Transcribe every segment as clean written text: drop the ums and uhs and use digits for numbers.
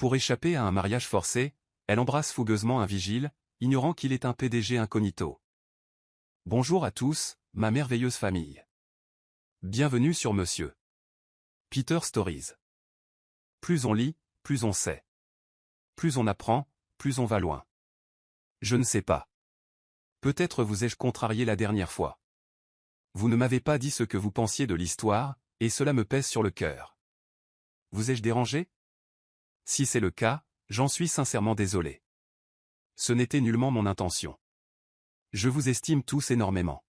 Pour échapper à un mariage forcé, elle embrasse fougueusement un vigile, ignorant qu'il est un PDG incognito. Bonjour à tous, ma merveilleuse famille. Bienvenue sur Monsieur Peter Stories. Plus on lit, plus on sait. Plus on apprend, plus on va loin. Je ne sais pas. Peut-être vous ai-je contrarié la dernière fois. Vous ne m'avez pas dit ce que vous pensiez de l'histoire, et cela me pèse sur le cœur. Vous ai-je dérangé? Si c'est le cas, j'en suis sincèrement désolé. Ce n'était nullement mon intention. Je vous estime tous énormément.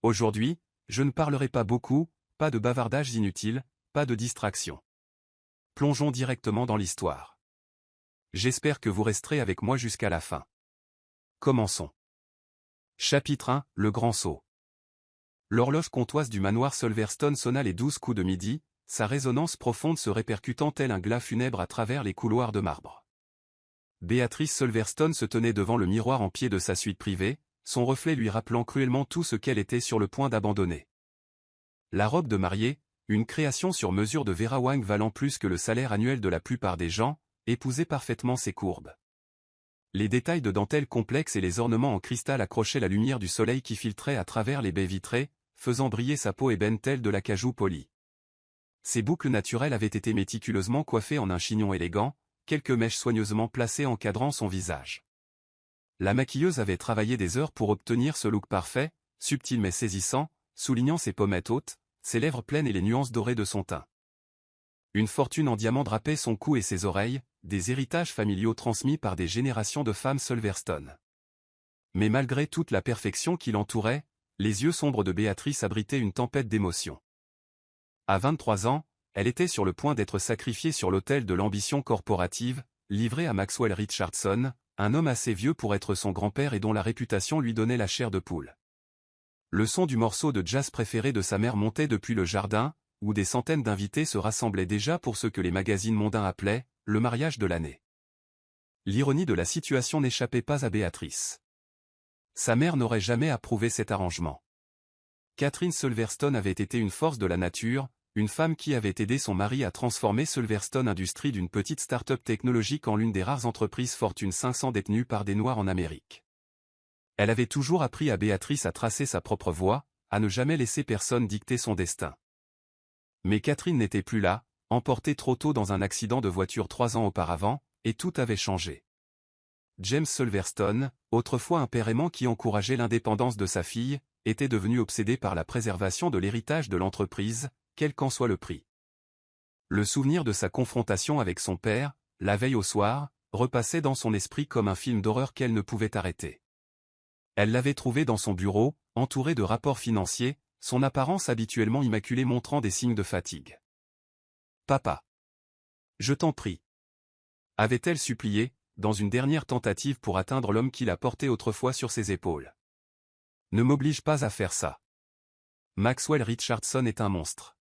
Aujourd'hui, je ne parlerai pas beaucoup, pas de bavardages inutiles, pas de distractions. Plongeons directement dans l'histoire. J'espère que vous resterez avec moi jusqu'à la fin. Commençons. Chapitre 1, le grand saut. L'horloge comtoise du manoir Solverstone sonna les 12 coups de midi, sa résonance profonde se répercutant tel un glas funèbre à travers les couloirs de marbre. Béatrice Solverstone se tenait devant le miroir en pied de sa suite privée, son reflet lui rappelant cruellement tout ce qu'elle était sur le point d'abandonner. La robe de mariée, une création sur mesure de Vera Wang valant plus que le salaire annuel de la plupart des gens, épousait parfaitement ses courbes. Les détails de dentelle complexes et les ornements en cristal accrochaient la lumière du soleil qui filtrait à travers les baies vitrées, faisant briller sa peau ébène telle de l'acajou poli. Ses boucles naturelles avaient été méticuleusement coiffées en un chignon élégant, quelques mèches soigneusement placées encadrant son visage. La maquilleuse avait travaillé des heures pour obtenir ce look parfait, subtil mais saisissant, soulignant ses pommettes hautes, ses lèvres pleines et les nuances dorées de son teint. Une fortune en diamants drapait son cou et ses oreilles, des héritages familiaux transmis par des générations de femmes Solverstone. Mais malgré toute la perfection qui l'entourait, les yeux sombres de Béatrice abritaient une tempête d'émotions. À 23 ans, elle était sur le point d'être sacrifiée sur l'autel de l'ambition corporative, livrée à Maxwell Richardson, un homme assez vieux pour être son grand-père et dont la réputation lui donnait la chair de poule. Le son du morceau de jazz préféré de sa mère montait depuis le jardin, où des centaines d'invités se rassemblaient déjà pour ce que les magazines mondains appelaient « le mariage de l'année ». L'ironie de la situation n'échappait pas à Béatrice. Sa mère n'aurait jamais approuvé cet arrangement. Catherine Solverstone avait été une force de la nature, une femme qui avait aidé son mari à transformer Solverstone Industries d'une petite start-up technologique en l'une des rares entreprises Fortune 500 détenues par des Noirs en Amérique. Elle avait toujours appris à Béatrice à tracer sa propre voie, à ne jamais laisser personne dicter son destin. Mais Catherine n'était plus là, emportée trop tôt dans un accident de voiture 3 ans auparavant, et tout avait changé. James Solverstone, autrefois un père aimant qui encourageait l'indépendance de sa fille, était devenu obsédé par la préservation de l'héritage de l'entreprise, quel qu'en soit le prix. Le souvenir de sa confrontation avec son père, la veille au soir, repassait dans son esprit comme un film d'horreur qu'elle ne pouvait arrêter. Elle l'avait trouvé dans son bureau, entouré de rapports financiers, son apparence habituellement immaculée montrant des signes de fatigue. « Papa. Je t'en prie. » avait-elle supplié, dans une dernière tentative pour atteindre l'homme qui la portait autrefois sur ses épaules. « Ne m'oblige pas à faire ça. Maxwell Richardson est un monstre.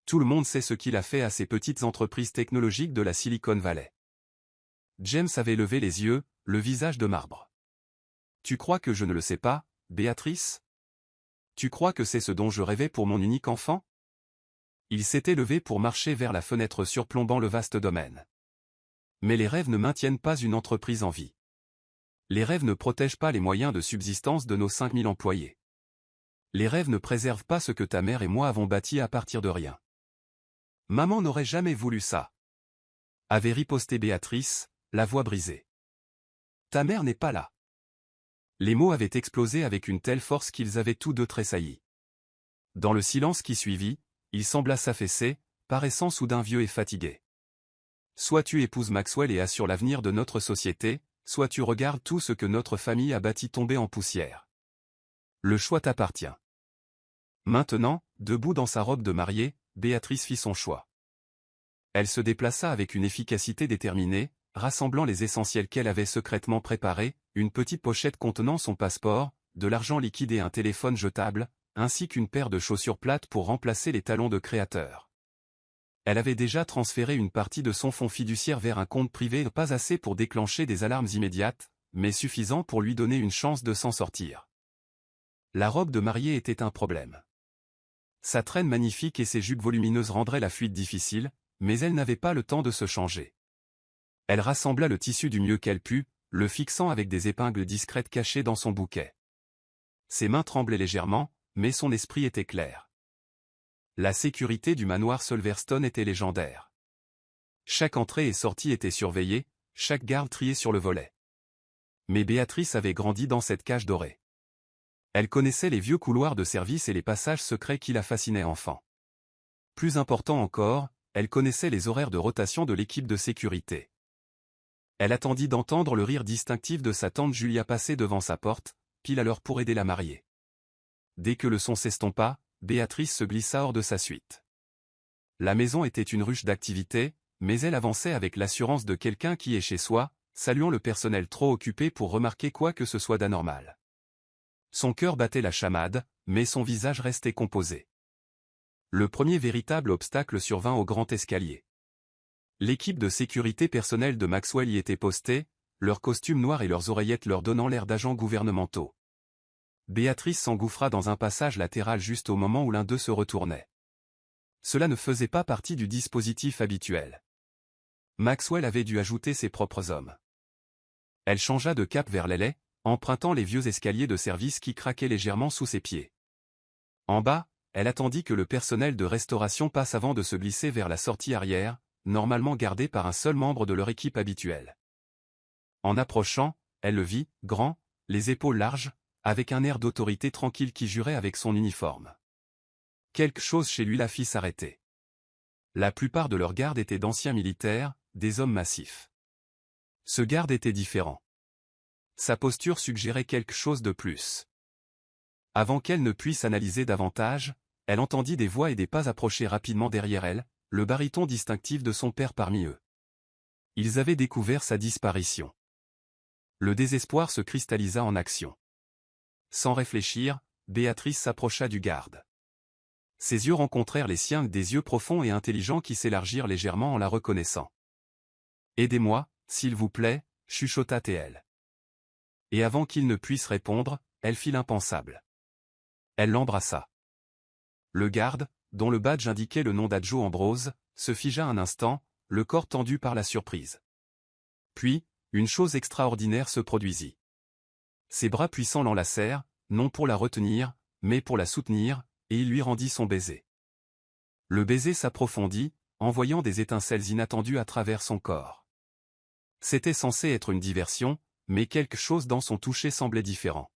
Tout le monde sait ce qu'il a fait à ces petites entreprises technologiques de la Silicon Valley. » James avait levé les yeux, le visage de marbre. « Tu crois que je ne le sais pas, Béatrice? Tu crois que c'est ce dont je rêvais pour mon unique enfant? » Il s'était levé pour marcher vers la fenêtre surplombant le vaste domaine. Mais les rêves ne maintiennent pas une entreprise en vie. Les rêves ne protègent pas les moyens de subsistance de nos 5000 employés. Les rêves ne préservent pas ce que ta mère et moi avons bâti à partir de rien. Maman n'aurait jamais voulu ça. Avait riposté Béatrice, la voix brisée. Ta mère n'est pas là. Les mots avaient explosé avec une telle force qu'ils avaient tous deux tressailli. Dans le silence qui suivit, il sembla s'affaisser, paraissant soudain vieux et fatigué. Soit tu épouses Maxwell et assures l'avenir de notre société, soit tu regardes tout ce que notre famille a bâti tomber en poussière. Le choix t'appartient. Maintenant, debout dans sa robe de mariée, Béatrice fit son choix. Elle se déplaça avec une efficacité déterminée, rassemblant les essentiels qu'elle avait secrètement préparés, une petite pochette contenant son passeport, de l'argent liquide et un téléphone jetable, ainsi qu'une paire de chaussures plates pour remplacer les talons de créateur. Elle avait déjà transféré une partie de son fonds fiduciaire vers un compte privé, pas assez pour déclencher des alarmes immédiates, mais suffisant pour lui donner une chance de s'en sortir. La robe de mariée était un problème. Sa traîne magnifique et ses jupes volumineuses rendraient la fuite difficile, mais elle n'avait pas le temps de se changer. Elle rassembla le tissu du mieux qu'elle put, le fixant avec des épingles discrètes cachées dans son bouquet. Ses mains tremblaient légèrement, mais son esprit était clair. La sécurité du manoir Silverstone était légendaire. Chaque entrée et sortie était surveillée, chaque garde trié sur le volet. Mais Béatrice avait grandi dans cette cage dorée. Elle connaissait les vieux couloirs de service et les passages secrets qui la fascinaient enfant. Plus important encore, elle connaissait les horaires de rotation de l'équipe de sécurité. Elle attendit d'entendre le rire distinctif de sa tante Julia passer devant sa porte, pile à l'heure pour aider la mariée. Dès que le son s'estompa, Béatrice se glissa hors de sa suite. La maison était une ruche d'activité, mais elle avançait avec l'assurance de quelqu'un qui est chez soi, saluant le personnel trop occupé pour remarquer quoi que ce soit d'anormal. Son cœur battait la chamade, mais son visage restait composé. Le premier véritable obstacle survint au grand escalier. L'équipe de sécurité personnelle de Maxwell y était postée, leurs costumes noirs et leurs oreillettes leur donnant l'air d'agents gouvernementaux. Béatrice s'engouffra dans un passage latéral juste au moment où l'un d'eux se retournait. Cela ne faisait pas partie du dispositif habituel. Maxwell avait dû ajouter ses propres hommes. Elle changea de cap vers l'aile, empruntant les vieux escaliers de service qui craquaient légèrement sous ses pieds. En bas, elle attendit que le personnel de restauration passe avant de se glisser vers la sortie arrière, normalement gardée par un seul membre de leur équipe habituelle. En approchant, elle le vit, grand, les épaules larges, avec un air d'autorité tranquille qui jurait avec son uniforme. Quelque chose chez lui la fit s'arrêter. La plupart de leurs gardes étaient d'anciens militaires, des hommes massifs. Ce garde était différent. Sa posture suggérait quelque chose de plus. Avant qu'elle ne puisse analyser davantage, elle entendit des voix et des pas approcher rapidement derrière elle, le baryton distinctif de son père parmi eux. Ils avaient découvert sa disparition. Le désespoir se cristallisa en action. Sans réfléchir, Béatrice s'approcha du garde. Ses yeux rencontrèrent les siens, des yeux profonds et intelligents qui s'élargirent légèrement en la reconnaissant. « Aidez-moi, s'il vous plaît » chuchota-t-elle. Et avant qu'il ne puisse répondre, elle fit l'impensable. Elle l'embrassa. Le garde, dont le badge indiquait le nom d'Adjo Ambrose, se figea un instant, le corps tendu par la surprise. Puis, une chose extraordinaire se produisit. Ses bras puissants l'enlacèrent, non pour la retenir, mais pour la soutenir, et il lui rendit son baiser. Le baiser s'approfondit, envoyant des étincelles inattendues à travers son corps. C'était censé être une diversion, mais quelque chose dans son toucher semblait différent.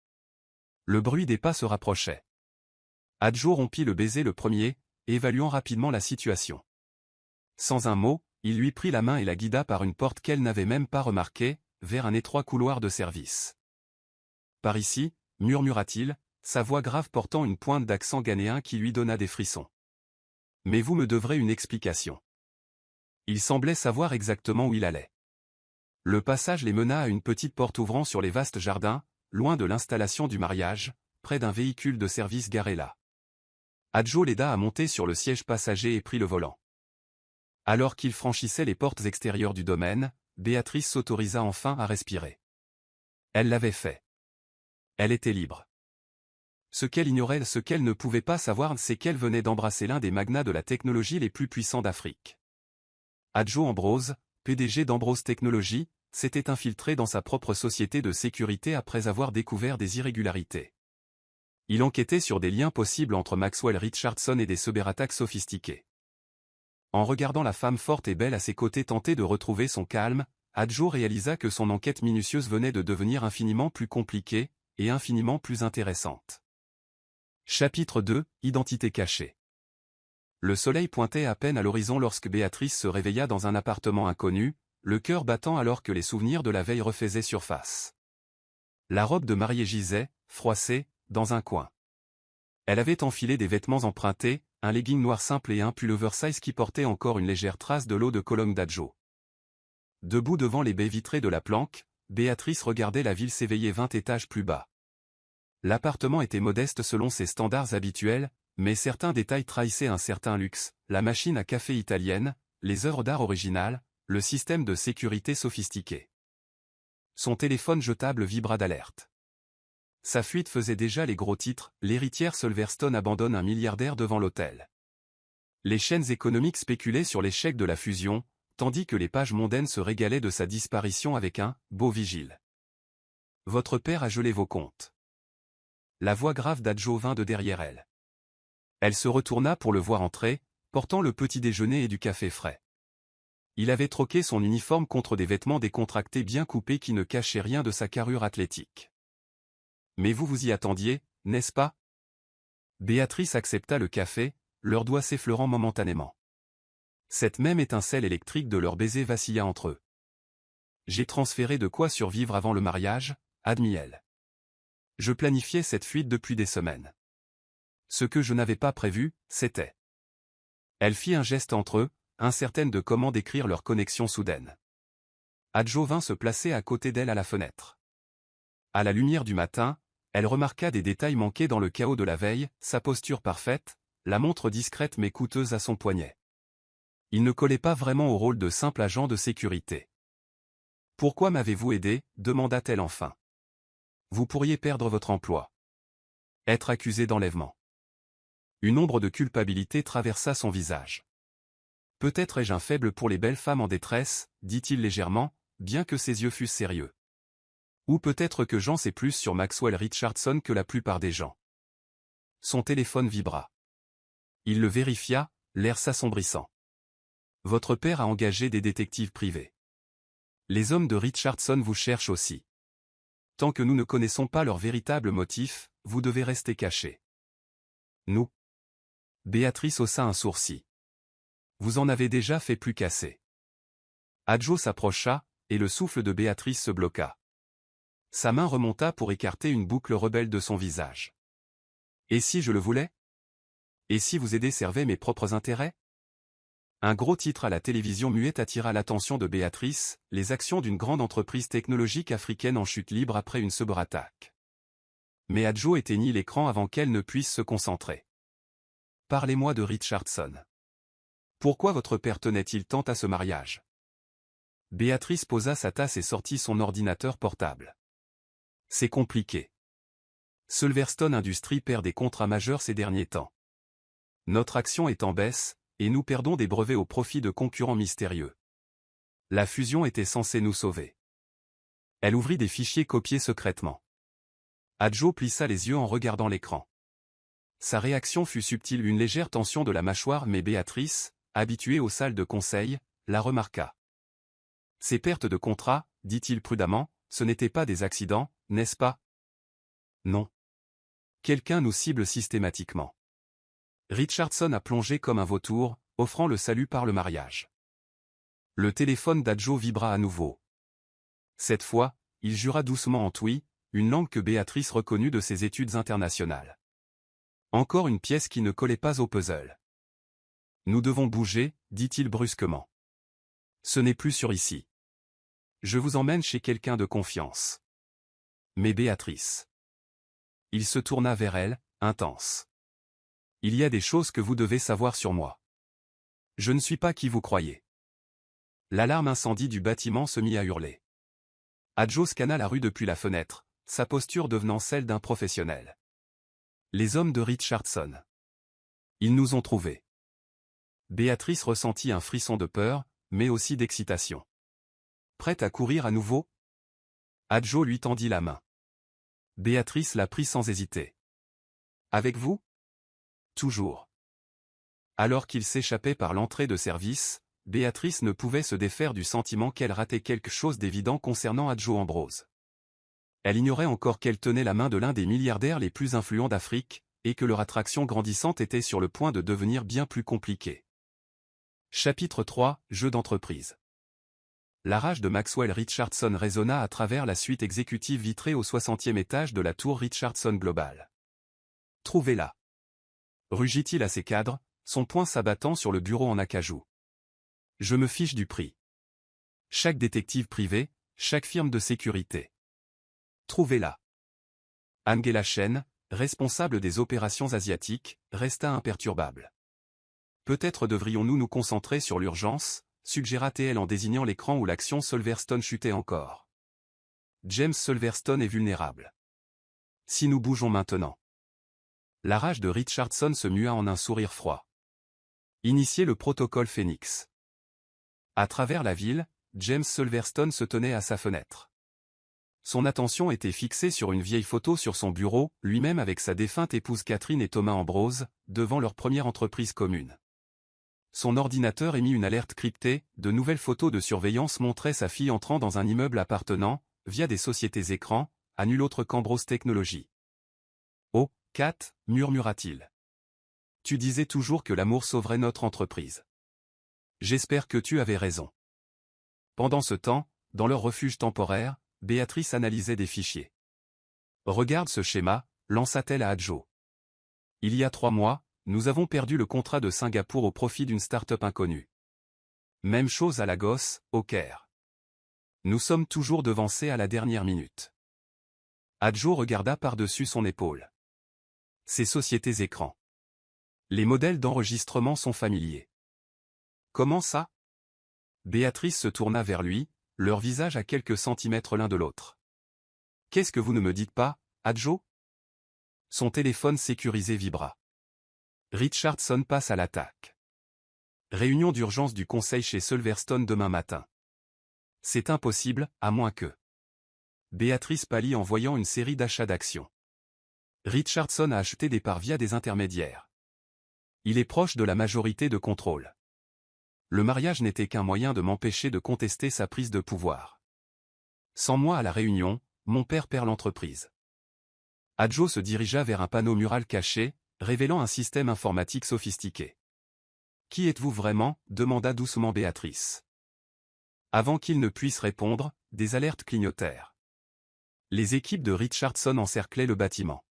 Le bruit des pas se rapprochait. Adjo rompit le baiser le premier, évaluant rapidement la situation. Sans un mot, il lui prit la main et la guida par une porte qu'elle n'avait même pas remarquée, vers un étroit couloir de service. « Par ici » murmura-t-il, sa voix grave portant une pointe d'accent ghanéen qui lui donna des frissons. « Mais vous me devrez une explication. » Il semblait savoir exactement où il allait. Le passage les mena à une petite porte ouvrant sur les vastes jardins, loin de l'installation du mariage, près d'un véhicule de service garé là. Adjo l'aida à monter sur le siège passager et prit le volant. Alors qu'il franchissait les portes extérieures du domaine, Béatrice s'autorisa enfin à respirer. Elle l'avait fait. Elle était libre. Ce qu'elle ignorait, ce qu'elle ne pouvait pas savoir, c'est qu'elle venait d'embrasser l'un des magnats de la technologie les plus puissants d'Afrique. Adjo Ambrose, PDG d'Ambrose Technologies, s'était infiltré dans sa propre société de sécurité après avoir découvert des irrégularités. Il enquêtait sur des liens possibles entre Maxwell Richardson et des cyberattaques sophistiquées. En regardant la femme forte et belle à ses côtés tenter de retrouver son calme, Adjo réalisa que son enquête minutieuse venait de devenir infiniment plus compliquée, et infiniment plus intéressante. Chapitre 2, Identité cachée. Le soleil pointait à peine à l'horizon lorsque Béatrice se réveilla dans un appartement inconnu, le cœur battant alors que les souvenirs de la veille refaisaient surface. La robe de mariée gisait, froissée, dans un coin. Elle avait enfilé des vêtements empruntés, un legging noir simple et un pull oversize qui portait encore une légère trace de l'eau de Cologne d'Adjo. Debout devant les baies vitrées de la planque, Béatrice regardait la ville s'éveiller 20 étages plus bas. L'appartement était modeste selon ses standards habituels, mais certains détails trahissaient un certain luxe, la machine à café italienne, les œuvres d'art originales, le système de sécurité sophistiqué. Son téléphone jetable vibra d'alerte. Sa fuite faisait déjà les gros titres, l'héritière Silverstone abandonne un milliardaire devant l'hôtel. Les chaînes économiques spéculaient sur l'échec de la fusion, tandis que les pages mondaines se régalaient de sa disparition avec un « beau vigile ». Votre père a gelé vos comptes. La voix grave d'Adjo vint de derrière elle. Elle se retourna pour le voir entrer, portant le petit déjeuner et du café frais. Il avait troqué son uniforme contre des vêtements décontractés bien coupés qui ne cachaient rien de sa carrure athlétique. Mais vous vous y attendiez, n'est-ce pas? Béatrice accepta le café, leurs doigts s'effleurant momentanément. Cette même étincelle électrique de leur baiser vacilla entre eux. J'ai transféré de quoi survivre avant le mariage, admit-elle. Je planifiais cette fuite depuis des semaines. Ce que je n'avais pas prévu, c'était. Elle fit un geste entre eux, incertaine de comment décrire leur connexion soudaine. Adjo vint se placer à côté d'elle à la fenêtre. À la lumière du matin, elle remarqua des détails manqués dans le chaos de la veille, sa posture parfaite, la montre discrète mais coûteuse à son poignet. Il ne collait pas vraiment au rôle de simple agent de sécurité. « Pourquoi m'avez-vous aidé » demanda-t-elle enfin. « Vous pourriez perdre votre emploi. Être accusé d'enlèvement. » Une ombre de culpabilité traversa son visage. « Peut-être ai-je un faible pour les belles femmes en détresse, dit-il légèrement, bien que ses yeux fussent sérieux. Ou peut-être que j'en sais plus sur Maxwell Richardson que la plupart des gens. » Son téléphone vibra. Il le vérifia, l'air s'assombrissant. « Votre père a engagé des détectives privés. Les hommes de Richardson vous cherchent aussi. Tant que nous ne connaissons pas leur véritable motif, vous devez rester cachés. » Nous. Béatrice haussa un sourcil. Vous en avez déjà fait plus qu'assez. Adjo s'approcha, et le souffle de Béatrice se bloqua. Sa main remonta pour écarter une boucle rebelle de son visage. Et si je le voulais? Et si vous aider servait mes propres intérêts? Un gros titre à la télévision muette attira l'attention de Béatrice, les actions d'une grande entreprise technologique africaine en chute libre après une cyberattaque. Mais Adjo éteignit l'écran avant qu'elle ne puisse se concentrer. Parlez-moi de Richardson. Pourquoi votre père tenait-il tant à ce mariage? Béatrice posa sa tasse et sortit son ordinateur portable. C'est compliqué. Silverstone Industries perd des contrats majeurs ces derniers temps. Notre action est en baisse, et nous perdons des brevets au profit de concurrents mystérieux. La fusion était censée nous sauver. Elle ouvrit des fichiers copiés secrètement. Adjo plissa les yeux en regardant l'écran. Sa réaction fut subtile, une légère tension de la mâchoire, mais Béatrice, habituée aux salles de conseil, la remarqua. Ces pertes de contrat, dit-il prudemment, ce n'étaient pas des accidents, n'est-ce pas? Non. Quelqu'un nous cible systématiquement. Richardson a plongé comme un vautour, offrant le salut par le mariage. Le téléphone d'Adjo vibra à nouveau. Cette fois, il jura doucement en twi, une langue que Béatrice reconnut de ses études internationales. Encore une pièce qui ne collait pas au puzzle. Nous devons bouger, dit-il brusquement. Ce n'est plus sûr ici. Je vous emmène chez quelqu'un de confiance. Mais Béatrice. Il se tourna vers elle, intense. Il y a des choses que vous devez savoir sur moi. Je ne suis pas qui vous croyez. L'alarme incendie du bâtiment se mit à hurler. Adjo scanna la rue depuis la fenêtre, sa posture devenant celle d'un professionnel. Les hommes de Richardson. Ils nous ont trouvés. Béatrice ressentit un frisson de peur, mais aussi d'excitation. Prête à courir à nouveau? Adjo lui tendit la main. Béatrice la prit sans hésiter. Avec vous? Toujours. Alors qu'il s'échappait par l'entrée de service, Béatrice ne pouvait se défaire du sentiment qu'elle ratait quelque chose d'évident concernant Adjo Ambrose. Elle ignorait encore qu'elle tenait la main de l'un des milliardaires les plus influents d'Afrique, et que leur attraction grandissante était sur le point de devenir bien plus compliquée. Chapitre 3, Jeu d'entreprise. La rage de Maxwell Richardson résonna à travers la suite exécutive vitrée au 60e étage de la tour Richardson Global. Trouvez-la. Rugit-il à ses cadres, son poing s'abattant sur le bureau en acajou. Je me fiche du prix. Chaque détective privé, chaque firme de sécurité. Trouvez-la. Angela Chen, responsable des opérations asiatiques, resta imperturbable. Peut-être devrions-nous nous concentrer sur l'urgence, suggéra-t-elle en désignant l'écran où l'action Silverstone chutait encore. James Silverstone est vulnérable. Si nous bougeons maintenant. La rage de Richardson se mua en un sourire froid. Initiez le protocole Phoenix. À travers la ville, James Silverstone se tenait à sa fenêtre. Son attention était fixée sur une vieille photo sur son bureau, lui-même avec sa défunte épouse Catherine et Thomas Ambrose, devant leur première entreprise commune. Son ordinateur émit une alerte cryptée, de nouvelles photos de surveillance montraient sa fille entrant dans un immeuble appartenant, via des sociétés écrans, à nul autre qu'Ambrose Technologies. « Oh, Kat, murmura-t-il. Tu disais toujours que l'amour sauverait notre entreprise. J'espère que tu avais raison. » Pendant ce temps, dans leur refuge temporaire, Béatrice analysait des fichiers. « Regarde ce schéma », lança-t-elle à Adjo. « Il y a 3 mois, nous avons perdu le contrat de Singapour au profit d'une start-up inconnue. Même chose à Lagos, au Caire. Nous sommes toujours devancés à la dernière minute. » Adjo regarda par-dessus son épaule. Ces sociétés écrans. Les modèles d'enregistrement sont familiers. Comment ça? Béatrice se tourna vers lui, leur visage à quelques centimètres l'un de l'autre. Qu'est-ce que vous ne me dites pas, Adjo? Son téléphone sécurisé vibra. Richardson passe à l'attaque. Réunion d'urgence du conseil chez Silverstone demain matin. C'est impossible, à moins que... Béatrice pâlit en voyant une série d'achats d'actions. Richardson a acheté des parts via des intermédiaires. Il est proche de la majorité de contrôle. Le mariage n'était qu'un moyen de m'empêcher de contester sa prise de pouvoir. Sans moi à la réunion, mon père perd l'entreprise. Adjo se dirigea vers un panneau mural caché, révélant un système informatique sophistiqué. « Qui êtes-vous vraiment » demanda doucement Béatrice. Avant qu'il ne puisse répondre, des alertes clignotèrent. Les équipes de Richardson encerclaient le bâtiment.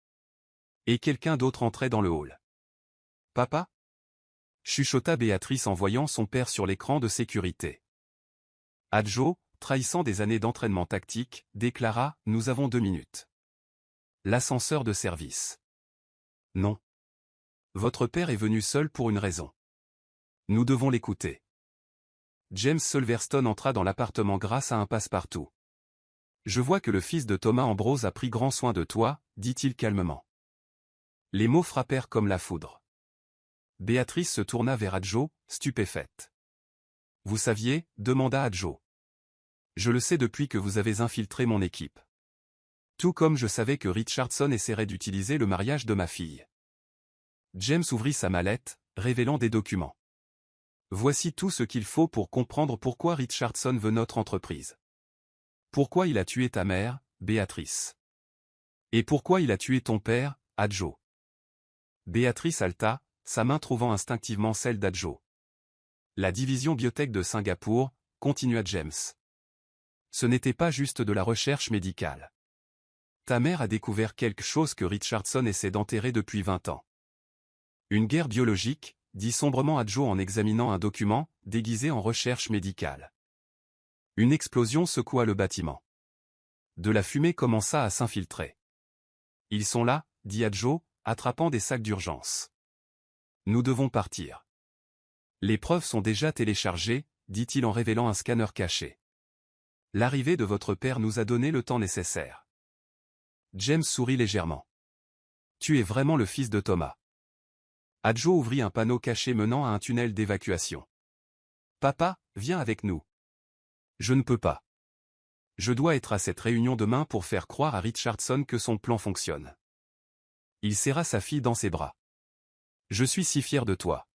Et quelqu'un d'autre entrait dans le hall. « Papa » chuchota Béatrice en voyant son père sur l'écran de sécurité. Adjo, trahissant des années d'entraînement tactique, déclara « Nous avons 2 minutes. » L'ascenseur de service. Non. Votre père est venu seul pour une raison. Nous devons l'écouter. James Silverstone entra dans l'appartement grâce à un passe-partout. Je vois que le fils de Thomas Ambrose a pris grand soin de toi, dit-il calmement. Les mots frappèrent comme la foudre. Béatrice se tourna vers Adjo, stupéfaite. Vous saviez, demanda Adjo. Je le sais depuis que vous avez infiltré mon équipe. Tout comme je savais que Richardson essaierait d'utiliser le mariage de ma fille. James ouvrit sa mallette, révélant des documents. Voici tout ce qu'il faut pour comprendre pourquoi Richardson veut notre entreprise. Pourquoi il a tué ta mère, Béatrice. Et pourquoi il a tué ton père, Adjo. Béatrice haleta, sa main trouvant instinctivement celle d'Adjo. La division biotech de Singapour, continua James. Ce n'était pas juste de la recherche médicale. Ta mère a découvert quelque chose que Richardson essaie d'enterrer depuis 20 ans. Une guerre biologique, dit sombrement Adjo en examinant un document, déguisé en recherche médicale. Une explosion secoua le bâtiment. De la fumée commença à s'infiltrer. Ils sont là, dit Adjo, attrapant des sacs d'urgence. Nous devons partir. Les preuves sont déjà téléchargées, dit-il en révélant un scanner caché. L'arrivée de votre père nous a donné le temps nécessaire. James sourit légèrement. Tu es vraiment le fils de Thomas. Adjo ouvrit un panneau caché menant à un tunnel d'évacuation. Papa, viens avec nous. Je ne peux pas. Je dois être à cette réunion demain pour faire croire à Richardson que son plan fonctionne. Il serra sa fille dans ses bras. Je suis si fier de toi.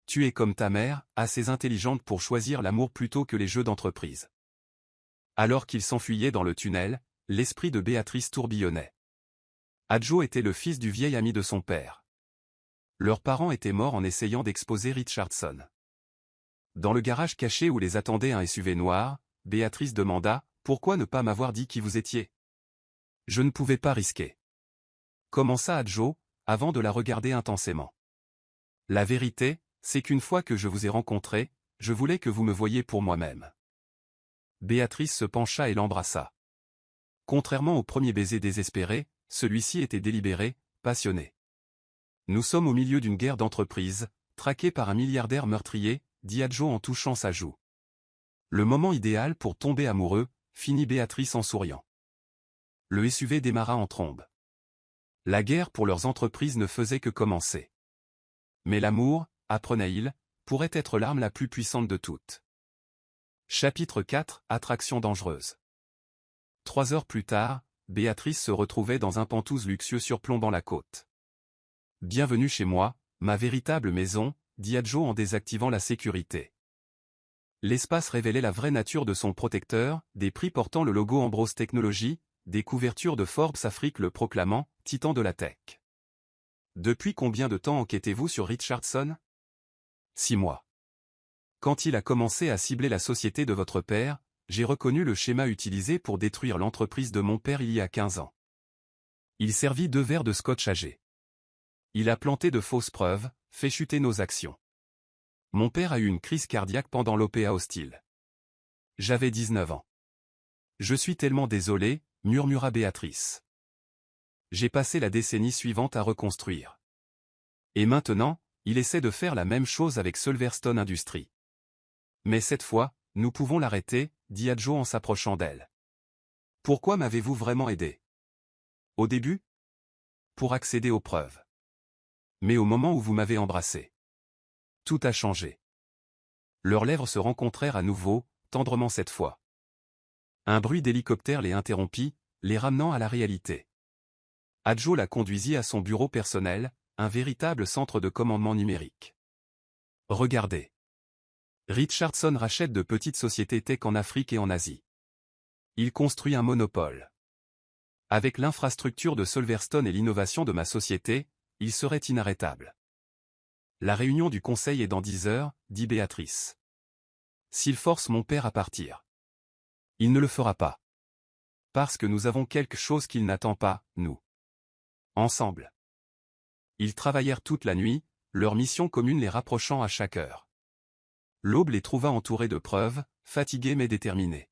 Tu es comme ta mère, assez intelligente pour choisir l'amour plutôt que les jeux d'entreprise. Alors qu'il s'enfuyait dans le tunnel, l'esprit de Béatrice tourbillonnait. Adjo était le fils du vieil ami de son père. Leurs parents étaient morts en essayant d'exposer Richardson. Dans le garage caché où les attendait un SUV noir, Béatrice demanda « Pourquoi ne pas m'avoir dit qui vous étiez ?» Je ne pouvais pas risquer. Commença Adjo, avant de la regarder intensément. La vérité, c'est qu'une fois que je vous ai rencontré, je voulais que vous me voyiez pour moi-même. Béatrice se pencha et l'embrassa. Contrairement au premier baiser désespéré, celui-ci était délibéré, passionné. Nous sommes au milieu d'une guerre d'entreprise, traquée par un milliardaire meurtrier, dit Adjo en touchant sa joue. Le moment idéal pour tomber amoureux, finit Béatrice en souriant. Le SUV démarra en trombe. La guerre pour leurs entreprises ne faisait que commencer. Mais l'amour, apprenait-il, pourrait être l'arme la plus puissante de toutes. Chapitre 4, Attraction dangereuse. 3 heures plus tard, Béatrice se retrouvait dans un Penthouse luxueux surplombant la côte. « Bienvenue chez moi, ma véritable maison », dit Adjo en désactivant la sécurité. L'espace révélait la vraie nature de son protecteur, des prix portant le logo Ambrose Technologies, des couvertures de Forbes Afrique le proclamant « Titan de la tech ». Depuis combien de temps enquêtez-vous sur Richardson ? 6 mois. Quand il a commencé à cibler la société de votre père, j'ai reconnu le schéma utilisé pour détruire l'entreprise de mon père il y a 15 ans. Il servit 2 verres de scotch âgé. Il a planté de fausses preuves, fait chuter nos actions. Mon père a eu une crise cardiaque pendant l'OPA hostile. J'avais 19 ans. Je suis tellement désolé, murmura Béatrice. J'ai passé la décennie suivante à reconstruire. Et maintenant, il essaie de faire la même chose avec Silverstone Industries. Mais cette fois, nous pouvons l'arrêter, dit Adjo en s'approchant d'elle. Pourquoi m'avez-vous vraiment aidé? Au début? Pour accéder aux preuves. Mais au moment où vous m'avez embrassé. Tout a changé. Leurs lèvres se rencontrèrent à nouveau, tendrement cette fois. Un bruit d'hélicoptère les interrompit, les ramenant à la réalité. Adjo la conduisit à son bureau personnel, un véritable centre de commandement numérique. Regardez. Richardson rachète de petites sociétés tech en Afrique et en Asie. Il construit un monopole. Avec l'infrastructure de Silverstone et l'innovation de ma société, il serait inarrêtable. La réunion du conseil est dans 10 heures, dit Béatrice. S'il force mon père à partir. Il ne le fera pas. Parce que nous avons quelque chose qu'il n'attend pas, nous. Ensemble. Ils travaillèrent toute la nuit, leur mission commune les rapprochant à chaque heure. L'aube les trouva entourés de preuves, fatigués mais déterminés.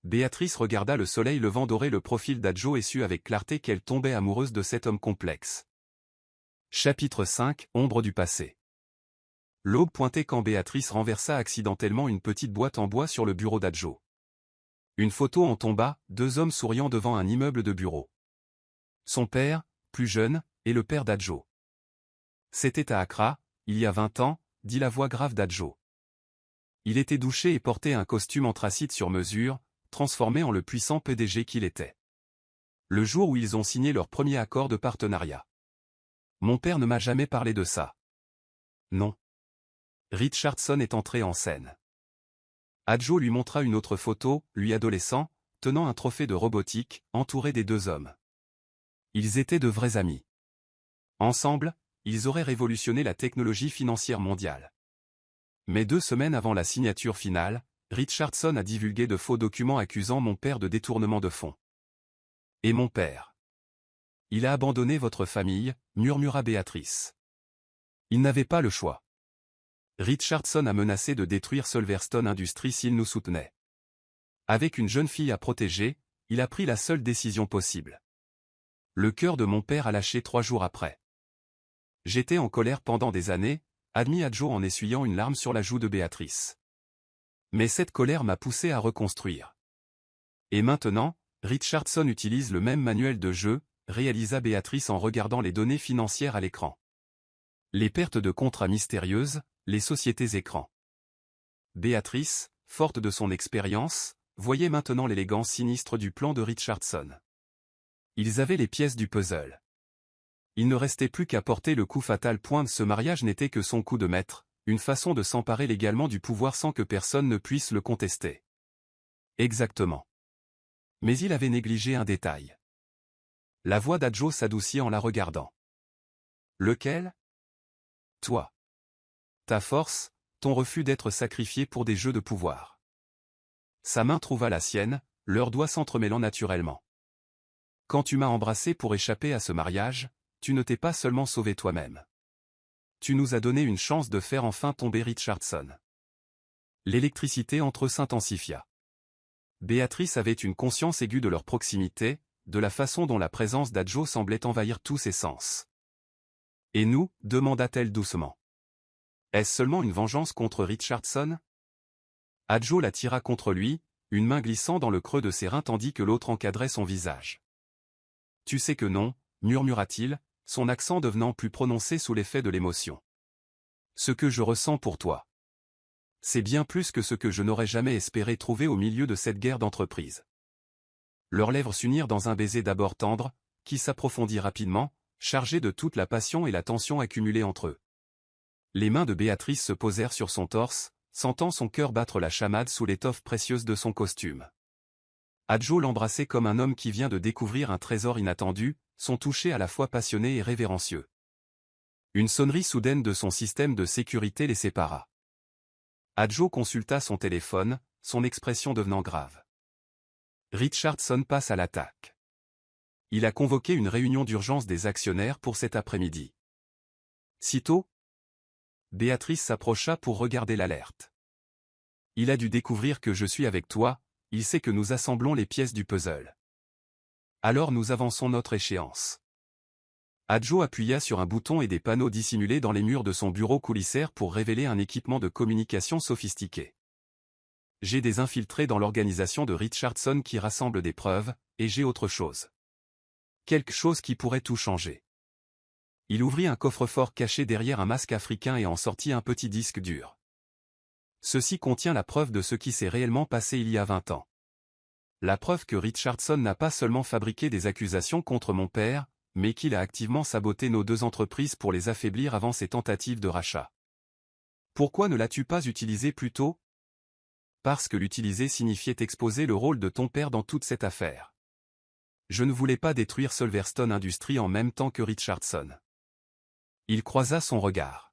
Béatrice regarda le soleil levant dorer le profil d'Adjo et sut avec clarté qu'elle tombait amoureuse de cet homme complexe. Chapitre 5, Ombre du passé. L'aube pointait quand Béatrice renversa accidentellement une petite boîte en bois sur le bureau d'Adjo. Une photo en tomba, 2 hommes souriant devant un immeuble de bureau. Son père, plus jeune, et le père d'Adjo. C'était à Accra, il y a 20 ans, dit la voix grave d'Adjo. Il était douché et portait un costume anthracite sur mesure, transformé en le puissant PDG qu'il était. Le jour où ils ont signé leur premier accord de partenariat. Mon père ne m'a jamais parlé de ça. Non. Richardson est entré en scène. Adjo lui montra une autre photo, lui adolescent, tenant un trophée de robotique, entouré des 2 hommes. Ils étaient de vrais amis. Ensemble, ils auraient révolutionné la technologie financière mondiale. Mais 2 semaines avant la signature finale, Richardson a divulgué de faux documents accusant mon père de détournement de fonds. Et mon père. Il a abandonné votre famille, murmura Béatrice. Il n'avait pas le choix. Richardson a menacé de détruire Silverstone Industries s'il nous soutenait. Avec une jeune fille à protéger, il a pris la seule décision possible. Le cœur de mon père a lâché 3 jours après. J'étais en colère pendant des années, admit Adjo en essuyant une larme sur la joue de Béatrice. Mais cette colère m'a poussé à reconstruire. Et maintenant, Richardson utilise le même manuel de jeu, réalisa Béatrice en regardant les données financières à l'écran. Les pertes de contrats mystérieuses, les sociétés écrans. Béatrice, forte de son expérience, voyait maintenant l'élégance sinistre du plan de Richardson. Ils avaient les pièces du puzzle. Il ne restait plus qu'à porter le coup fatal. Ce mariage n'était que son coup de maître, une façon de s'emparer légalement du pouvoir sans que personne ne puisse le contester. Exactement. Mais il avait négligé un détail. La voix d'Adjo s'adoucit en la regardant. Lequel? Toi. Ta force, ton refus d'être sacrifié pour des jeux de pouvoir. Sa main trouva la sienne, leurs doigts s'entremêlant naturellement. Quand tu m'as embrassé pour échapper à ce mariage, tu ne t'es pas seulement sauvé toi-même. Tu nous as donné une chance de faire enfin tomber Richardson. L'électricité entre eux s'intensifia. Béatrice avait une conscience aiguë de leur proximité, de la façon dont la présence d'Adjo semblait envahir tous ses sens. Et nous, demanda-t-elle doucement. Est-ce seulement une vengeance contre Richardson? Adjo la tira contre lui, une main glissant dans le creux de ses reins tandis que l'autre encadrait son visage. Tu sais que non, murmura-t-il, son accent devenant plus prononcé sous l'effet de l'émotion. Ce que je ressens pour toi. C'est bien plus que ce que je n'aurais jamais espéré trouver au milieu de cette guerre d'entreprise. Leurs lèvres s'unirent dans un baiser d'abord tendre, qui s'approfondit rapidement, chargé de toute la passion et la tension accumulée entre eux. Les mains de Béatrice se posèrent sur son torse, sentant son cœur battre la chamade sous l'étoffe précieuse de son costume. Adjo l'embrassait comme un homme qui vient de découvrir un trésor inattendu, son toucher à la fois passionné et révérencieux. Une sonnerie soudaine de son système de sécurité les sépara. Adjo consulta son téléphone, son expression devenant grave. Richardson passe à l'attaque. Il a convoqué une réunion d'urgence des actionnaires pour cet après-midi. Sitôt, Béatrice s'approcha pour regarder l'alerte. Il a dû découvrir que je suis avec toi, il sait que nous assemblons les pièces du puzzle. Alors nous avançons notre échéance. Adjo appuya sur un bouton et des panneaux dissimulés dans les murs de son bureau coulissaire pour révéler un équipement de communication sophistiqué. J'ai des infiltrés dans l'organisation de Richardson qui rassemblent des preuves, et j'ai autre chose. Quelque chose qui pourrait tout changer. Il ouvrit un coffre-fort caché derrière un masque africain et en sortit un petit disque dur. Ceci contient la preuve de ce qui s'est réellement passé il y a 20 ans. La preuve que Richardson n'a pas seulement fabriqué des accusations contre mon père, mais qu'il a activement saboté nos deux entreprises pour les affaiblir avant ses tentatives de rachat. Pourquoi ne l'as-tu pas utilisé plus tôt ? Parce que l'utiliser signifiait exposer le rôle de ton père dans toute cette affaire. Je ne voulais pas détruire Silverstone Industries en même temps que Richardson. Il croisa son regard.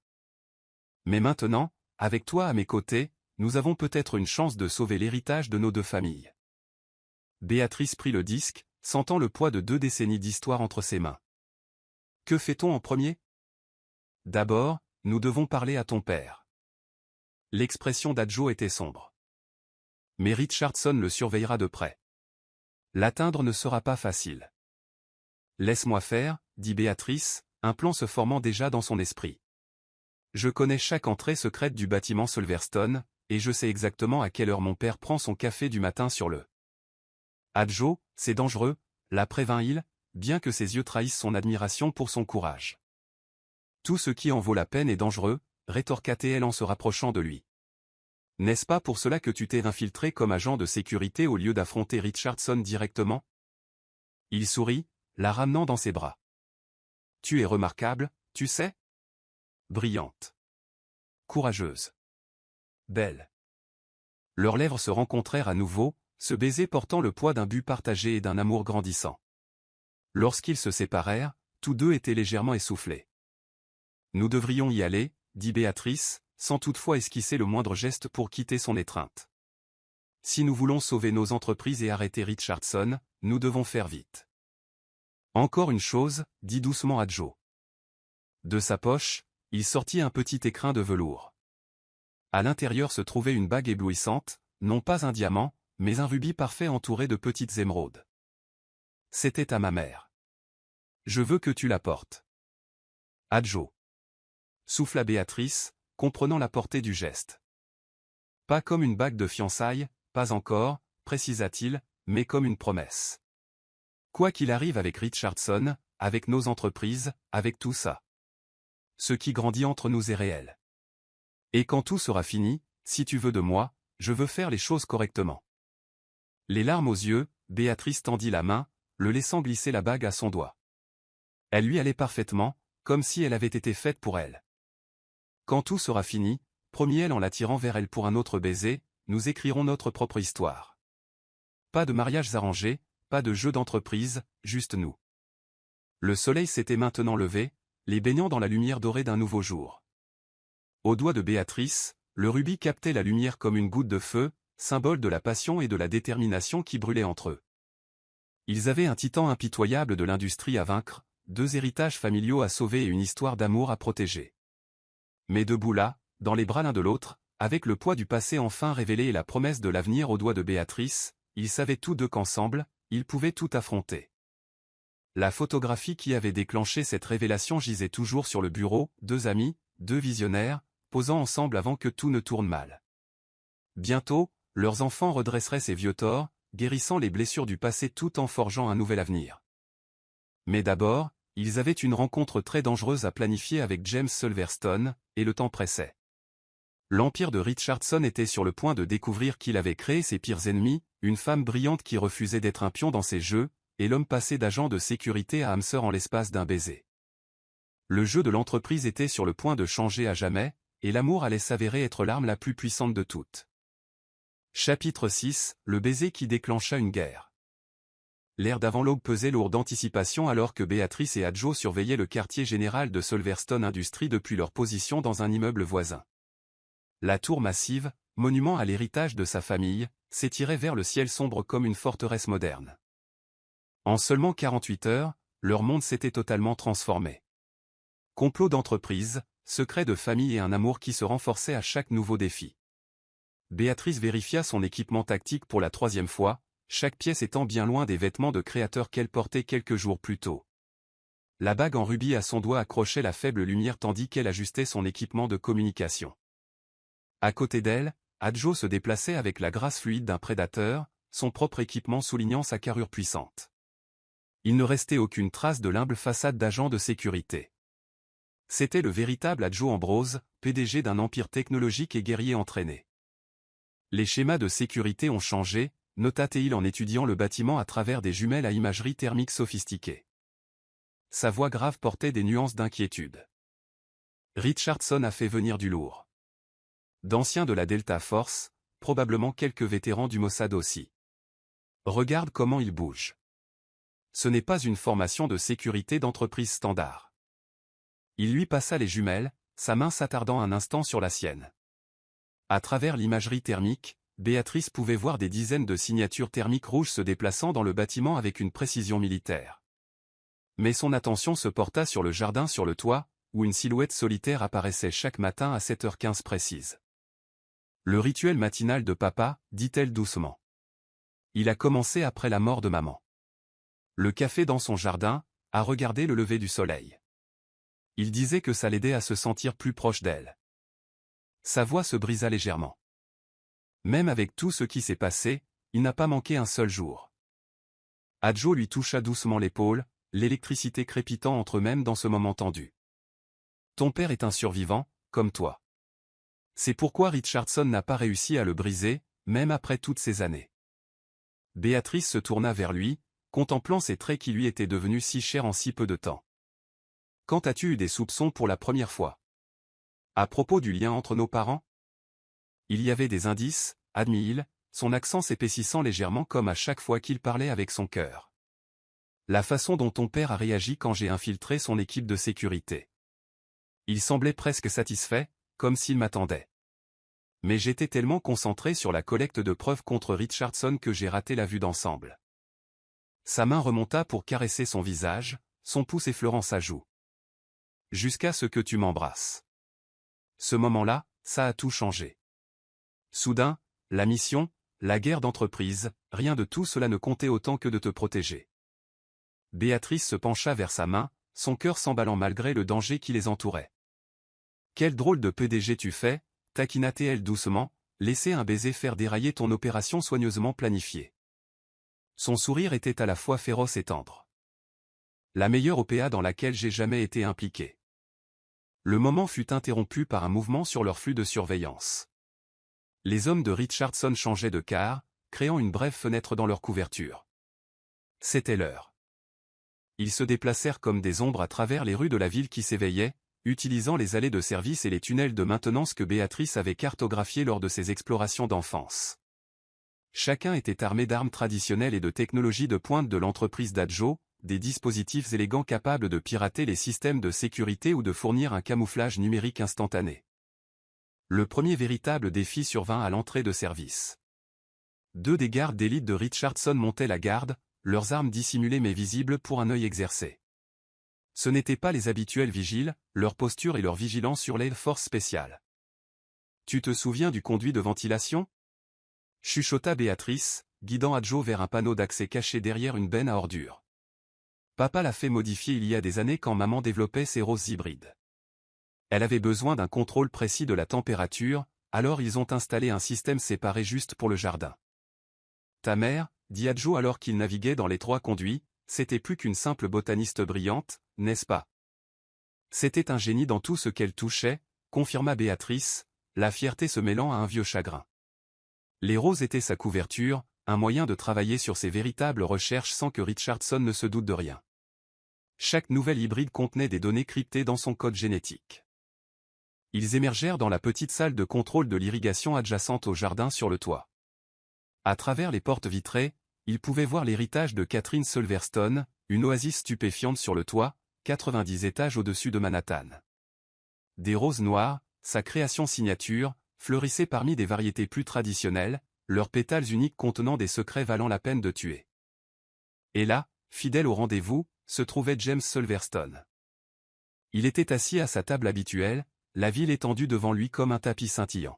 Mais maintenant, avec toi à mes côtés, nous avons peut-être une chance de sauver l'héritage de nos deux familles. Béatrice prit le disque, sentant le poids de 2 décennies d'histoire entre ses mains. Que fait-on en premier ? D'abord, nous devons parler à ton père. L'expression d'Adjo était sombre. Mais Richardson le surveillera de près. L'atteindre ne sera pas facile. Laisse-moi faire, dit Béatrice, un plan se formant déjà dans son esprit. Je connais chaque entrée secrète du bâtiment Silverstone, et je sais exactement à quelle heure mon père prend son café du matin sur le. Adjo, c'est dangereux, la prévint-il, bien que ses yeux trahissent son admiration pour son courage. Tout ce qui en vaut la peine est dangereux, rétorqua-t-elle en se rapprochant de lui. N'est-ce pas pour cela que tu t'es infiltré comme agent de sécurité au lieu d'affronter Richardson directement ? Il sourit, la ramenant dans ses bras. Tu es remarquable, tu sais ? Brillante. Courageuse. Belle. Leurs lèvres se rencontrèrent à nouveau, ce baiser portant le poids d'un but partagé et d'un amour grandissant. Lorsqu'ils se séparèrent, tous deux étaient légèrement essoufflés. Nous devrions y aller, dit Béatrice, sans toutefois esquisser le moindre geste pour quitter son étreinte. Si nous voulons sauver nos entreprises et arrêter Richardson, nous devons faire vite. Encore une chose, dit doucement Adjo. De sa poche, il sortit un petit écrin de velours. À l'intérieur se trouvait une bague éblouissante, non pas un diamant, mais un rubis parfait entouré de petites émeraudes. C'était à ma mère. Je veux que tu la portes. Adjo. Souffla Béatrice, comprenant la portée du geste. Pas comme une bague de fiançailles, pas encore, précisa-t-il, mais comme une promesse. Quoi qu'il arrive avec Richardson, avec nos entreprises, avec tout ça. Ce qui grandit entre nous est réel. Et quand tout sera fini, si tu veux de moi, je veux faire les choses correctement. Les larmes aux yeux, Béatrice tendit la main, le laissant glisser la bague à son doigt. Elle lui allait parfaitement, comme si elle avait été faite pour elle. Quand tout sera fini, promit-elle en l'attirant vers elle pour un autre baiser, nous écrirons notre propre histoire. Pas de mariages arrangés, pas de jeux d'entreprise, juste nous. Le soleil s'était maintenant levé, les baignant dans la lumière dorée d'un nouveau jour. Au doigt de Béatrice, le rubis captait la lumière comme une goutte de feu, symbole de la passion et de la détermination qui brûlaient entre eux. Ils avaient un titan impitoyable de l'industrie à vaincre, 2 héritages familiaux à sauver et une histoire d'amour à protéger. Mais debout là, dans les bras l'un de l'autre, avec le poids du passé enfin révélé et la promesse de l'avenir au doigt de Béatrice, ils savaient tous deux qu'ensemble, ils pouvaient tout affronter. La photographie qui avait déclenché cette révélation gisait toujours sur le bureau, 2 amis, 2 visionnaires, posant ensemble avant que tout ne tourne mal. Bientôt, leurs enfants redresseraient ces vieux torts, guérissant les blessures du passé tout en forgeant un nouvel avenir. Mais d'abord, ils avaient une rencontre très dangereuse à planifier avec James Silverstone, et le temps pressait. L'empire de Richardson était sur le point de découvrir qu'il avait créé ses pires ennemis, une femme brillante qui refusait d'être un pion dans ses jeux, et l'homme passé d'agent de sécurité à hamster en l'espace d'un baiser. Le jeu de l'entreprise était sur le point de changer à jamais, et l'amour allait s'avérer être l'arme la plus puissante de toutes. Chapitre 6, le baiser qui déclencha une guerre. L'air d'avant l'aube pesait lourd d'anticipation alors que Béatrice et Adjo surveillaient le quartier général de Solverstone Industries depuis leur position dans un immeuble voisin. La tour massive, monument à l'héritage de sa famille, s'étirait vers le ciel sombre comme une forteresse moderne. En seulement 48 heures, leur monde s'était totalement transformé. Complot d'entreprise, secret de famille et un amour qui se renforçait à chaque nouveau défi. Béatrice vérifia son équipement tactique pour la 3e fois, chaque pièce étant bien loin des vêtements de créateur qu'elle portait quelques jours plus tôt. La bague en rubis à son doigt accrochait la faible lumière tandis qu'elle ajustait son équipement de communication. À côté d'elle, Adjo se déplaçait avec la grâce fluide d'un prédateur, son propre équipement soulignant sa carrure puissante. Il ne restait aucune trace de l'humble façade d'agent de sécurité. C'était le véritable Adjo Ambrose, PDG d'un empire technologique et guerrier entraîné. Les schémas de sécurité ont changé, nota-t-il en étudiant le bâtiment à travers des jumelles à imagerie thermique sophistiquée. Sa voix grave portait des nuances d'inquiétude. Richardson a fait venir du lourd. D'anciens de la Delta Force, probablement quelques vétérans du Mossad aussi. Regarde comment il bouge. Ce n'est pas une formation de sécurité d'entreprise standard. Il lui passa les jumelles, sa main s'attardant un instant sur la sienne. À travers l'imagerie thermique, Béatrice pouvait voir des dizaines de signatures thermiques rouges se déplaçant dans le bâtiment avec une précision militaire. Mais son attention se porta sur le jardin sur le toit, où une silhouette solitaire apparaissait chaque matin à 7h15 précise. Le rituel matinal de papa, dit-elle doucement. Il a commencé après la mort de maman. Le café dans son jardin, à regarder le lever du soleil. Il disait que ça l'aidait à se sentir plus proche d'elle. Sa voix se brisa légèrement. Même avec tout ce qui s'est passé, il n'a pas manqué un seul jour. Adjo lui toucha doucement l'épaule, l'électricité crépitant entre eux-mêmes dans ce moment tendu. Ton père est un survivant, comme toi. C'est pourquoi Richardson n'a pas réussi à le briser, même après toutes ces années. Béatrice se tourna vers lui, contemplant ces traits qui lui étaient devenus si chers en si peu de temps. Quand as-tu eu des soupçons pour la première fois? À propos du lien entre nos parents? Il y avait des indices, admit-il, son accent s'épaississant légèrement comme à chaque fois qu'il parlait avec son cœur. La façon dont ton père a réagi quand j'ai infiltré son équipe de sécurité. Il semblait presque satisfait, comme s'il m'attendait. Mais j'étais tellement concentré sur la collecte de preuves contre Richardson que j'ai raté la vue d'ensemble. Sa main remonta pour caresser son visage, son pouce effleurant sa joue. Jusqu'à ce que tu m'embrasses. Ce moment-là, ça a tout changé. Soudain, la mission, la guerre d'entreprise, rien de tout cela ne comptait autant que de te protéger. Béatrice se pencha vers sa main, son cœur s'emballant malgré le danger qui les entourait. Quel drôle de PDG tu fais, taquina-t-elle doucement, laissez un baiser faire dérailler ton opération soigneusement planifiée. Son sourire était à la fois féroce et tendre. La meilleure OPA dans laquelle j'ai jamais été impliqué. Le moment fut interrompu par un mouvement sur leur flux de surveillance. Les hommes de Richardson changeaient de quart, créant une brève fenêtre dans leur couverture. C'était l'heure. Ils se déplacèrent comme des ombres à travers les rues de la ville qui s'éveillaient, utilisant les allées de service et les tunnels de maintenance que Béatrice avait cartographiés lors de ses explorations d'enfance. Chacun était armé d'armes traditionnelles et de technologies de pointe de l'entreprise d'Adjo, des dispositifs élégants capables de pirater les systèmes de sécurité ou de fournir un camouflage numérique instantané. Le premier véritable défi survint à l'entrée de service. 2 des gardes d'élite de Richardson montaient la garde, leurs armes dissimulées mais visibles pour un œil exercé. Ce n'étaient pas les habituels vigiles, leur posture et leur vigilance hurlaient force spéciale. Tu te souviens du conduit de ventilation? Chuchota Béatrice, guidant Adjo vers un panneau d'accès caché derrière une benne à ordures. Papa l'a fait modifier il y a des années quand maman développait ses roses hybrides. Elle avait besoin d'un contrôle précis de la température, alors ils ont installé un système séparé juste pour le jardin. Ta mère, dit Adjo alors qu'il naviguait dans les 3 conduits, c'était plus qu'une simple botaniste brillante, n'est-ce pas? C'était un génie dans tout ce qu'elle touchait, confirma Béatrice, la fierté se mêlant à un vieux chagrin. Les roses étaient sa couverture, un moyen de travailler sur ses véritables recherches sans que Richardson ne se doute de rien. Chaque nouvel hybride contenait des données cryptées dans son code génétique. Ils émergèrent dans la petite salle de contrôle de l'irrigation adjacente au jardin sur le toit. À travers les portes vitrées, ils pouvaient voir l'héritage de Catherine Silverstone, une oasis stupéfiante sur le toit, 90 étages au-dessus de Manhattan. Des roses noires, sa création signature, fleurissaient parmi des variétés plus traditionnelles, leurs pétales uniques contenant des secrets valant la peine de tuer. Et là, fidèle au rendez-vous, se trouvait James Silverstone. Il était assis à sa table habituelle, la ville étendue devant lui comme un tapis scintillant.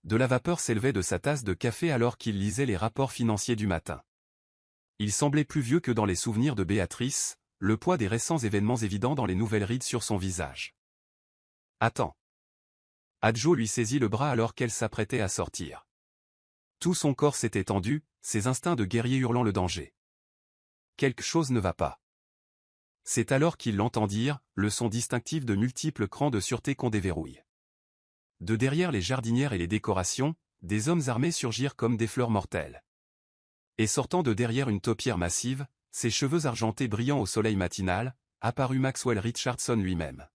De la vapeur s'élevait de sa tasse de café alors qu'il lisait les rapports financiers du matin. Il semblait plus vieux que dans les souvenirs de Béatrice, le poids des récents événements évident dans les nouvelles rides sur son visage. « Attends. » Adjo lui saisit le bras alors qu'elle s'apprêtait à sortir. Tout son corps s'était tendu, ses instincts de guerrier hurlant le danger. Quelque chose ne va pas. C'est alors qu'ils l'entendirent, le son distinctif de multiples crans de sûreté qu'on déverrouille. De derrière les jardinières et les décorations, des hommes armés surgirent comme des fleurs mortelles. Et sortant de derrière une taupière massive, ses cheveux argentés brillant au soleil matinal, apparut Maxwell Richardson lui-même.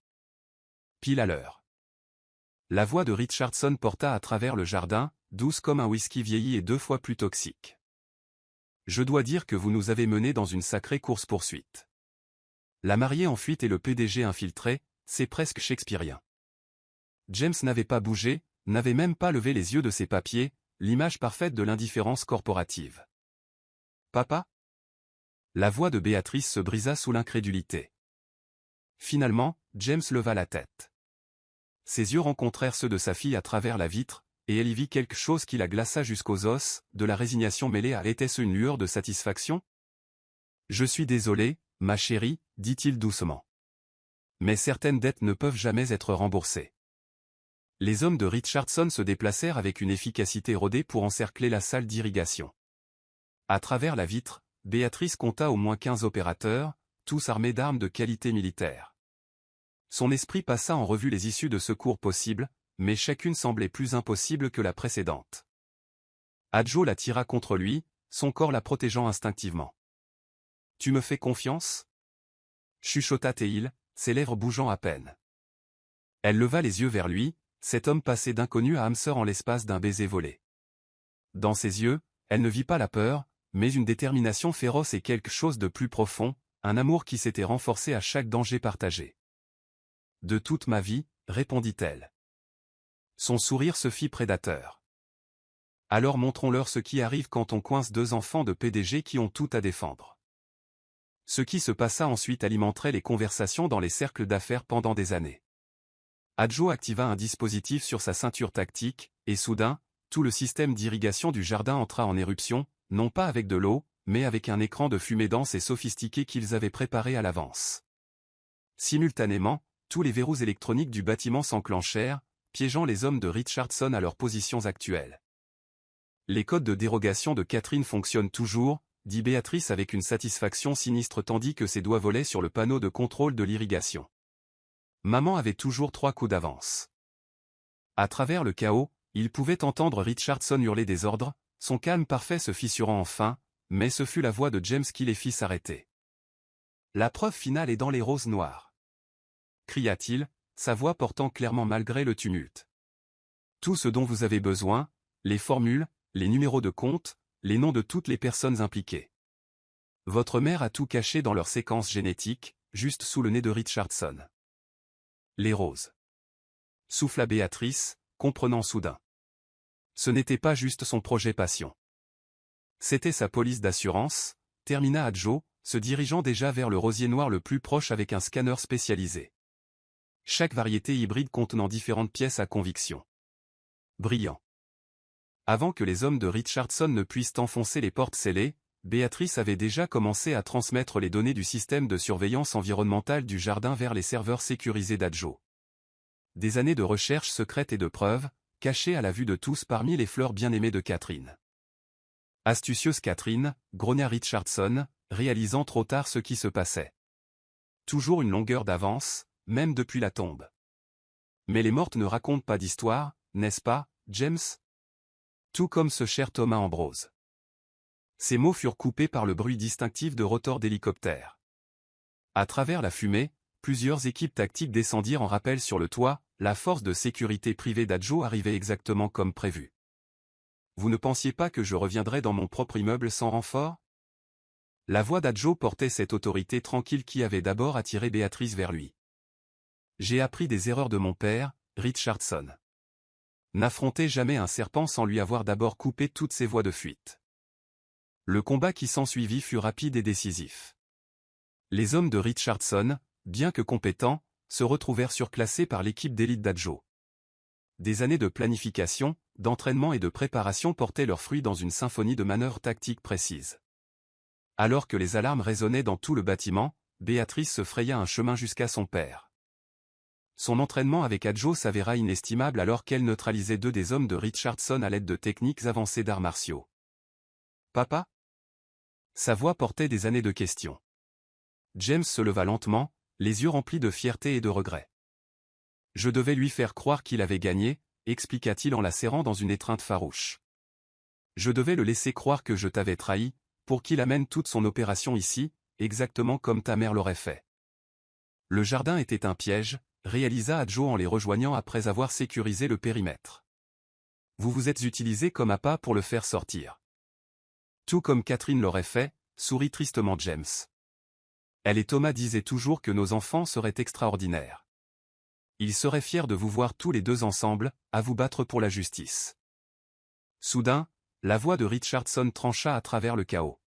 Pile à l'heure. La voix de Richardson porta à travers le jardin, douce comme un whisky vieilli et 2 fois plus toxique. « Je dois dire que vous nous avez menés dans une sacrée course-poursuite. La mariée en fuite et le PDG infiltré, c'est presque shakespearien. » James n'avait pas bougé, n'avait même pas levé les yeux de ses papiers, l'image parfaite de l'indifférence corporative. « Papa ?» La voix de Béatrice se brisa sous l'incrédulité. Finalement, James leva la tête. Ses yeux rencontrèrent ceux de sa fille à travers la vitre, et elle y vit quelque chose qui la glaça jusqu'aux os, de la résignation mêlée à « était-ce une lueur de satisfaction ?»« Je suis désolé, ma chérie, dit-il doucement. Mais certaines dettes ne peuvent jamais être remboursées. » Les hommes de Richardson se déplacèrent avec une efficacité rodée pour encercler la salle d'irrigation. À travers la vitre, Béatrice compta au moins 15 opérateurs, tous armés d'armes de qualité militaire. Son esprit passa en revue les issues de secours possibles, mais chacune semblait plus impossible que la précédente. Adjo la tira contre lui, son corps la protégeant instinctivement. « Tu me fais confiance ?» chuchota Théil, ses lèvres bougeant à peine. Elle leva les yeux vers lui, cet homme passé d'inconnu à âme sœur en l'espace d'un baiser volé. Dans ses yeux, elle ne vit pas la peur, mais une détermination féroce et quelque chose de plus profond, un amour qui s'était renforcé à chaque danger partagé. « De toute ma vie, répondit-elle. Son sourire se fit prédateur. Alors montrons-leur ce qui arrive quand on coince 2 enfants de PDG qui ont tout à défendre. Ce qui se passa ensuite alimenterait les conversations dans les cercles d'affaires pendant des années. Adjo activa un dispositif sur sa ceinture tactique, et soudain, tout le système d'irrigation du jardin entra en éruption, non pas avec de l'eau, mais avec un écran de fumée dense et sophistiqué qu'ils avaient préparé à l'avance. Simultanément, tous les verrous électroniques du bâtiment s'enclenchèrent, piégeant les hommes de Richardson à leurs positions actuelles. Les codes de dérogation de Catherine fonctionnent toujours, dit Béatrice avec une satisfaction sinistre tandis que ses doigts volaient sur le panneau de contrôle de l'irrigation. Maman avait toujours 3 coups d'avance. À travers le chaos, il pouvait entendre Richardson hurler des ordres, son calme parfait se fissurant enfin, mais ce fut la voix de James qui les fit s'arrêter. « La preuve finale est dans les roses noires. » cria-t-il, sa voix portant clairement malgré le tumulte. Tout ce dont vous avez besoin, les formules, les numéros de compte, les noms de toutes les personnes impliquées. Votre mère a tout caché dans leur séquence génétique, juste sous le nez de Richardson. Les roses. Souffla Béatrice, comprenant soudain. Ce n'était pas juste son projet passion. C'était sa police d'assurance, termina Adjo, se dirigeant déjà vers le rosier noir le plus proche avec un scanner spécialisé. Chaque variété hybride contenant différentes pièces à conviction. Brillant. Avant que les hommes de Richardson ne puissent enfoncer les portes scellées, Béatrice avait déjà commencé à transmettre les données du système de surveillance environnementale du jardin vers les serveurs sécurisés d'Adjo. Des années de recherche secrète et de preuves, cachées à la vue de tous parmi les fleurs bien-aimées de Catherine. Astucieuse Catherine, grogna Richardson, réalisant trop tard ce qui se passait. Toujours une longueur d'avance, même depuis la tombe. Mais les mortes ne racontent pas d'histoire, n'est-ce pas, James? Tout comme ce cher Thomas Ambrose. Ces mots furent coupés par le bruit distinctif de rotors d'hélicoptères. À travers la fumée, plusieurs équipes tactiques descendirent en rappel sur le toit, la force de sécurité privée d'Adjo arrivait exactement comme prévu. Vous ne pensiez pas que je reviendrais dans mon propre immeuble sans renfort? La voix d'Adjo portait cette autorité tranquille qui avait d'abord attiré Béatrice vers lui. J'ai appris des erreurs de mon père, Richardson. N'affrontez jamais un serpent sans lui avoir d'abord coupé toutes ses voies de fuite. Le combat qui s'ensuivit fut rapide et décisif. Les hommes de Richardson, bien que compétents, se retrouvèrent surclassés par l'équipe d'élite d'Adjo. Des années de planification, d'entraînement et de préparation portaient leurs fruits dans une symphonie de manœuvres tactiques précises. Alors que les alarmes résonnaient dans tout le bâtiment, Béatrice se fraya un chemin jusqu'à son père. Son entraînement avec Adjo s'avéra inestimable alors qu'elle neutralisait 2 des hommes de Richardson à l'aide de techniques avancées d'arts martiaux. « Papa ?» Sa voix portait des années de questions. James se leva lentement, les yeux remplis de fierté et de regret. « Je devais lui faire croire qu'il avait gagné, » expliqua-t-il en la serrant dans une étreinte farouche. « Je devais le laisser croire que je t'avais trahi, pour qu'il amène toute son opération ici, exactement comme ta mère l'aurait fait. » Le jardin était un piège, réalisa Adjo en les rejoignant après avoir sécurisé le périmètre. Vous vous êtes utilisé comme appât pour le faire sortir. Tout comme Catherine l'aurait fait, sourit tristement James. Elle et Thomas disaient toujours que nos enfants seraient extraordinaires. Ils seraient fiers de vous voir tous les 2 ensemble, à vous battre pour la justice. Soudain, la voix de Richardson trancha à travers le chaos.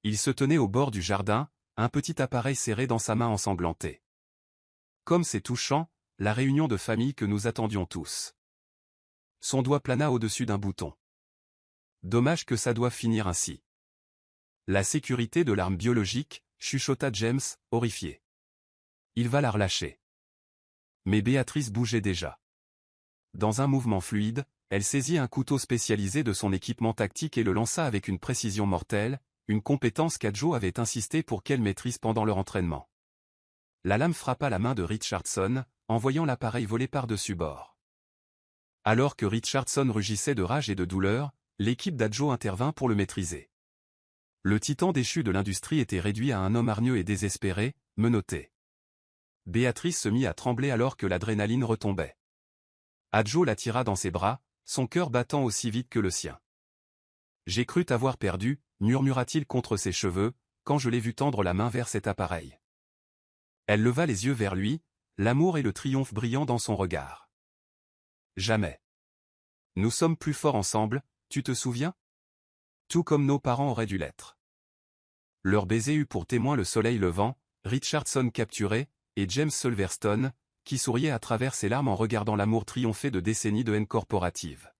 Il se tenait au bord du jardin, un petit appareil serré dans sa main ensanglantée. Comme c'est touchant, la réunion de famille que nous attendions tous. Son doigt plana au-dessus d'un bouton. Dommage que ça doive finir ainsi. La sécurité de l'arme biologique, chuchota James, horrifié. Il va la relâcher. Mais Béatrice bougeait déjà. Dans un mouvement fluide, elle saisit un couteau spécialisé de son équipement tactique et le lança avec une précision mortelle, une compétence qu'Adjo avait insisté pour qu'elle maîtrise pendant leur entraînement. La lame frappa la main de Richardson, envoyant l'appareil voler par-dessus bord. Alors que Richardson rugissait de rage et de douleur, l'équipe d'Adjo intervint pour le maîtriser. Le titan déchu de l'industrie était réduit à un homme hargneux et désespéré, menotté. Béatrice se mit à trembler alors que l'adrénaline retombait. Adjo la tira dans ses bras, son cœur battant aussi vite que le sien. « J'ai cru t'avoir perdu », murmura-t-il contre ses cheveux, quand je l'ai vu tendre la main vers cet appareil. Elle leva les yeux vers lui, l'amour et le triomphe brillant dans son regard. « Jamais. Nous sommes plus forts ensemble, tu te souviens? Tout comme nos parents auraient dû l'être. » Leur baiser eut pour témoin le soleil levant, Richardson capturé, et James Silverstone, qui souriait à travers ses larmes en regardant l'amour triompher de décennies de haine corporative.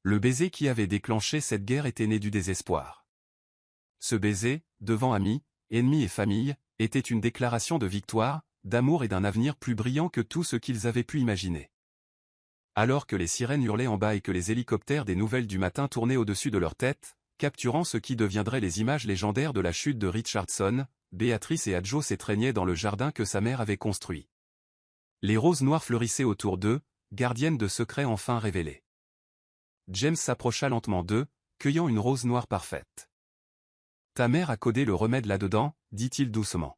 Le baiser qui avait déclenché cette guerre était né du désespoir. Ce baiser, devant amis, ennemis et famille, était une déclaration de victoire, d'amour et d'un avenir plus brillant que tout ce qu'ils avaient pu imaginer. Alors que les sirènes hurlaient en bas et que les hélicoptères des nouvelles du matin tournaient au-dessus de leur tête, capturant ce qui deviendraient les images légendaires de la chute de Richardson, Béatrice et Adjo s'étreignaient dans le jardin que sa mère avait construit. Les roses noires fleurissaient autour d'eux, gardiennes de secrets enfin révélés. James s'approcha lentement d'eux, cueillant une rose noire parfaite. « Ta mère a codé le remède là-dedans, » dit-il doucement.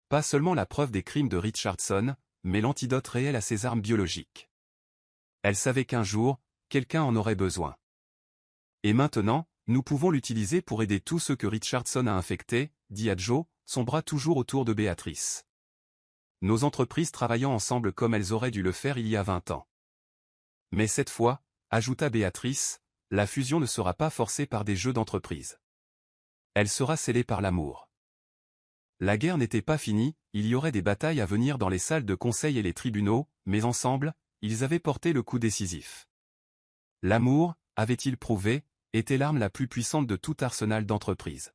Pas seulement la preuve des crimes de Richardson, mais l'antidote réel à ses armes biologiques. Elle savait qu'un jour, quelqu'un en aurait besoin. Et maintenant, nous pouvons l'utiliser pour aider tous ceux que Richardson a infectés, dit Adjo, son bras toujours autour de Béatrice. Nos entreprises travaillant ensemble comme elles auraient dû le faire il y a 20 ans. Mais cette fois, ajouta Béatrice, la fusion ne sera pas forcée par des jeux d'entreprise. Elle sera scellée par l'amour. La guerre n'était pas finie, il y aurait des batailles à venir dans les salles de conseil et les tribunaux, mais ensemble, ils avaient porté le coup décisif. L'amour, avait-il prouvé, était l'arme la plus puissante de tout arsenal d'entreprise.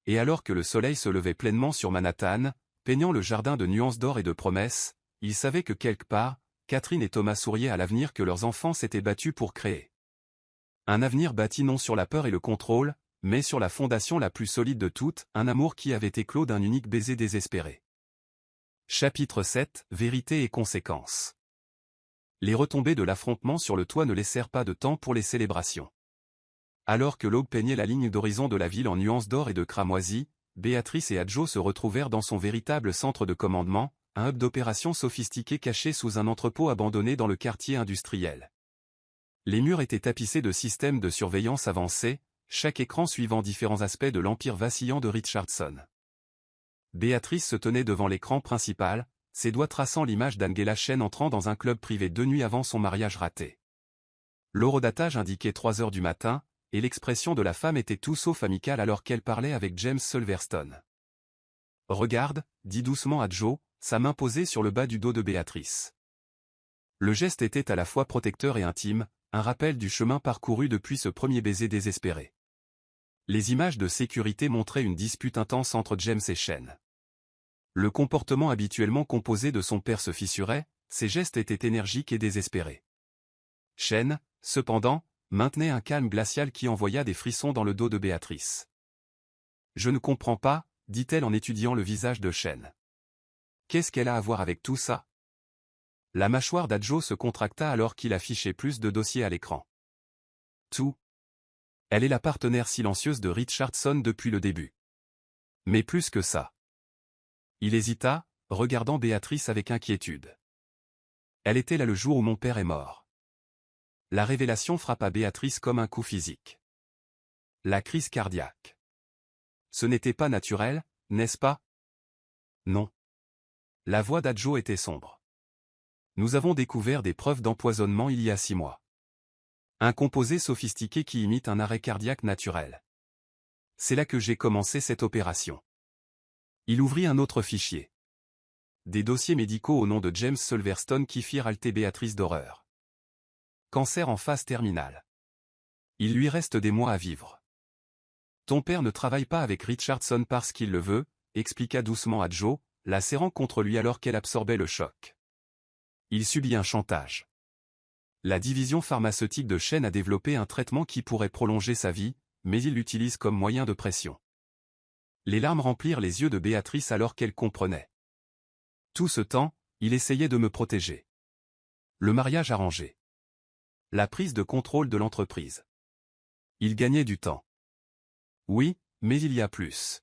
Et alors que le soleil se levait pleinement sur Manhattan, peignant le jardin de nuances d'or et de promesses, ils savaient que quelque part, Catherine et Thomas souriaient à l'avenir que leurs enfants s'étaient battus pour créer. Un avenir bâti non sur la peur et le contrôle, mais sur la fondation la plus solide de toutes, un amour qui avait éclos d'un unique baiser désespéré. Chapitre 7, Vérité et conséquences. Les retombées de l'affrontement sur le toit ne laissèrent pas de temps pour les célébrations. Alors que l'aube peignait la ligne d'horizon de la ville en nuances d'or et de cramoisi, Béatrice et Adjo se retrouvèrent dans son véritable centre de commandement, un hub d'opérations sophistiqué caché sous un entrepôt abandonné dans le quartier industriel. Les murs étaient tapissés de systèmes de surveillance avancés, chaque écran suivant différents aspects de l'empire vacillant de Richardson. Béatrice se tenait devant l'écran principal, ses doigts traçant l'image d'Angela Shen entrant dans un club privé 2 nuits avant son mariage raté. L'horodatage indiquait 3 heures du matin, et l'expression de la femme était tout sauf amicale alors qu'elle parlait avec James Silverstone. « Regarde », dit doucement Adjo, sa main posée sur le bas du dos de Béatrice. Le geste était à la fois protecteur et intime, un rappel du chemin parcouru depuis ce premier baiser désespéré. Les images de sécurité montraient une dispute intense entre James et Shen. Le comportement habituellement composé de son père se fissurait, ses gestes étaient énergiques et désespérés. Shen, cependant, maintenait un calme glacial qui envoya des frissons dans le dos de Béatrice. « Je ne comprends pas, dit-elle en étudiant le visage de Shen. Qu'est-ce qu'elle a à voir avec tout ça ? La mâchoire d'Adjo se contracta alors qu'il affichait plus de dossiers à l'écran. Tout. Elle est la partenaire silencieuse de Richardson depuis le début. Mais plus que ça. Il hésita, regardant Béatrice avec inquiétude. Elle était là le jour où mon père est mort. La révélation frappa Béatrice comme un coup physique. La crise cardiaque. Ce n'était pas naturel, n'est-ce pas? Non. La voix d'Adjo était sombre. Nous avons découvert des preuves d'empoisonnement il y a 6 mois. Un composé sophistiqué qui imite un arrêt cardiaque naturel. C'est là que j'ai commencé cette opération. Il ouvrit un autre fichier. Des dossiers médicaux au nom de James Silverstone qui firent halter Béatrice d'horreur. Cancer en phase terminale. Il lui reste des mois à vivre. Ton père ne travaille pas avec Richardson parce qu'il le veut, expliqua doucement Adjo, la serrant contre lui alors qu'elle absorbait le choc. Il subit un chantage. La division pharmaceutique de Shen a développé un traitement qui pourrait prolonger sa vie, mais il l'utilise comme moyen de pression. Les larmes remplirent les yeux de Béatrice alors qu'elle comprenait. Tout ce temps, il essayait de me protéger. Le mariage arrangé. La prise de contrôle de l'entreprise. Il gagnait du temps. Oui, mais il y a plus.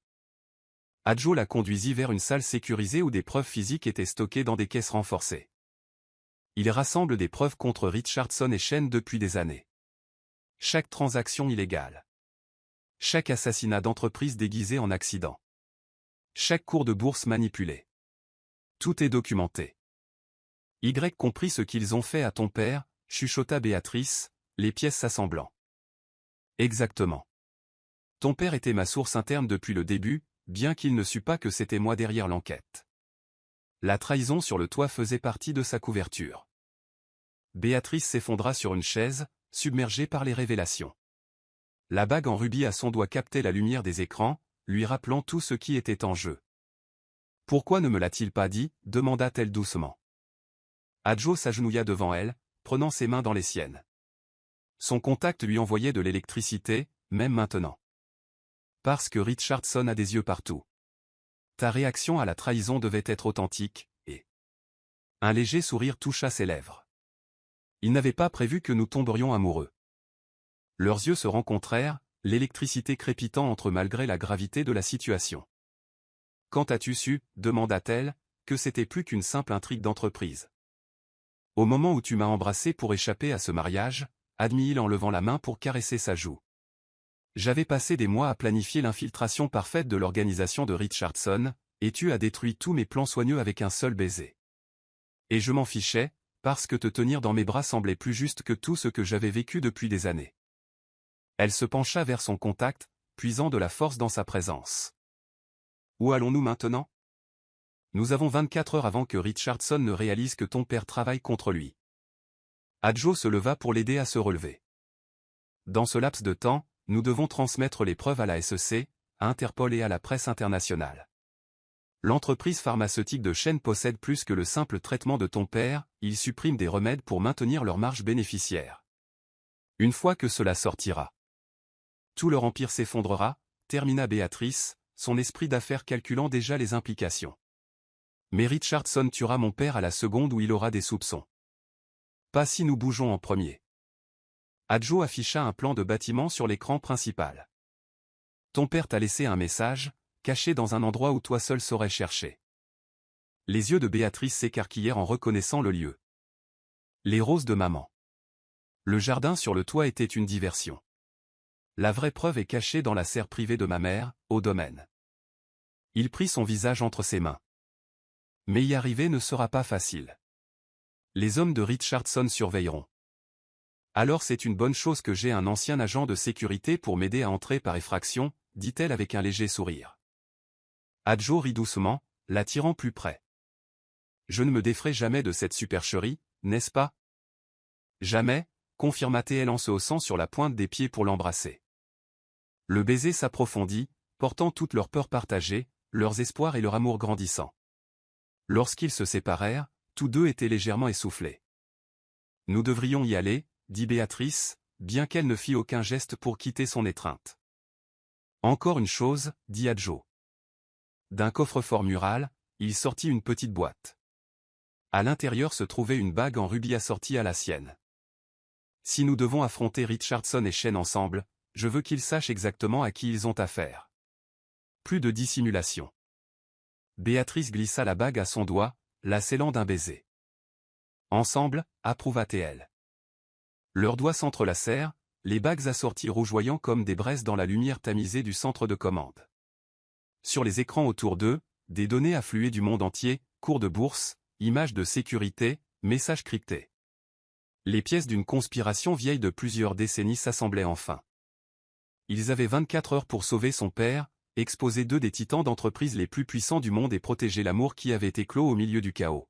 Adjo la conduisit vers une salle sécurisée où des preuves physiques étaient stockées dans des caisses renforcées. Il rassemble des preuves contre Richardson et Shen depuis des années. Chaque transaction illégale. Chaque assassinat d'entreprise déguisé en accident. Chaque cours de bourse manipulé. Tout est documenté. Y compris ce qu'ils ont fait à ton père, chuchota Béatrice, les pièces s'assemblant. Exactement. Ton père était ma source interne depuis le début, bien qu'il ne sût pas que c'était moi derrière l'enquête. La trahison sur le toit faisait partie de sa couverture. Béatrice s'effondra sur une chaise, submergée par les révélations. La bague en rubis à son doigt captait la lumière des écrans, lui rappelant tout ce qui était en jeu. « Pourquoi ne me l'a-t-il pas dit ?» demanda-t-elle doucement. Adjo s'agenouilla devant elle, prenant ses mains dans les siennes. Son contact lui envoyait de l'électricité, même maintenant. Parce que Richardson a des yeux partout. Ta réaction à la trahison devait être authentique, et... Un léger sourire toucha ses lèvres. Il n'avait pas prévu que nous tomberions amoureux. Leurs yeux se rencontrèrent, l'électricité crépitant entre malgré la gravité de la situation. Quand as-tu su, demanda-t-elle, que c'était plus qu'une simple intrigue d'entreprise? Au moment où tu m'as embrassé pour échapper à ce mariage, admit-il en levant la main pour caresser sa joue. J'avais passé des mois à planifier l'infiltration parfaite de l'organisation de Richardson, et tu as détruit tous mes plans soigneux avec un seul baiser. Et je m'en fichais, parce que te tenir dans mes bras semblait plus juste que tout ce que j'avais vécu depuis des années. Elle se pencha vers son contact, puisant de la force dans sa présence. Où allons-nous maintenant? Nous avons 24 heures avant que Richardson ne réalise que ton père travaille contre lui. Adjo se leva pour l'aider à se relever. Dans ce laps de temps, nous devons transmettre les preuves à la SEC, à Interpol et à la presse internationale. L'entreprise pharmaceutique de Shen possède plus que le simple traitement de ton père, ils suppriment des remèdes pour maintenir leur marge bénéficiaire. Une fois que cela sortira, tout leur empire s'effondrera, termina Béatrice, son esprit d'affaires calculant déjà les implications. Mais Richardson tuera mon père à la seconde où il aura des soupçons. Pas si nous bougeons en premier. Adjo afficha un plan de bâtiment sur l'écran principal. Ton père t'a laissé un message, caché dans un endroit où toi seul saurais chercher. Les yeux de Béatrice s'écarquillèrent en reconnaissant le lieu. Les roses de maman. Le jardin sur le toit était une diversion. La vraie preuve est cachée dans la serre privée de ma mère, au domaine. Il prit son visage entre ses mains. Mais y arriver ne sera pas facile. Les hommes de Richardson surveilleront. Alors c'est une bonne chose que j'ai un ancien agent de sécurité pour m'aider à entrer par effraction, dit-elle avec un léger sourire. Adjo rit doucement, l'attirant plus près. Je ne me défrais jamais de cette supercherie, n'est-ce pas? Jamais, confirma-t-elle en se haussant sur la pointe des pieds pour l'embrasser. Le baiser s'approfondit, portant toute leur peur partagée, leurs espoirs et leur amour grandissant. Lorsqu'ils se séparèrent, tous deux étaient légèrement essoufflés. Nous devrions y aller, dit Béatrice, bien qu'elle ne fît aucun geste pour quitter son étreinte. Encore une chose, dit Adjo. D'un coffre-fort mural, il sortit une petite boîte. À l'intérieur se trouvait une bague en rubis assortie à la sienne. Si nous devons affronter Richardson et Shane ensemble, je veux qu'ils sachent exactement à qui ils ont affaire. Plus de dissimulation. Béatrice glissa la bague à son doigt, la scellant d'un baiser. Ensemble, approuva-t-elle. Leurs doigts s'entrelacèrent, les bagues assorties rougeoyant comme des braises dans la lumière tamisée du centre de commande. Sur les écrans autour d'eux, des données affluaient du monde entier, cours de bourse, images de sécurité, messages cryptés. Les pièces d'une conspiration vieille de plusieurs décennies s'assemblaient enfin. Ils avaient 24 heures pour sauver son père, exposer deux des titans d'entreprise les plus puissants du monde et protéger l'amour qui avait éclos au milieu du chaos.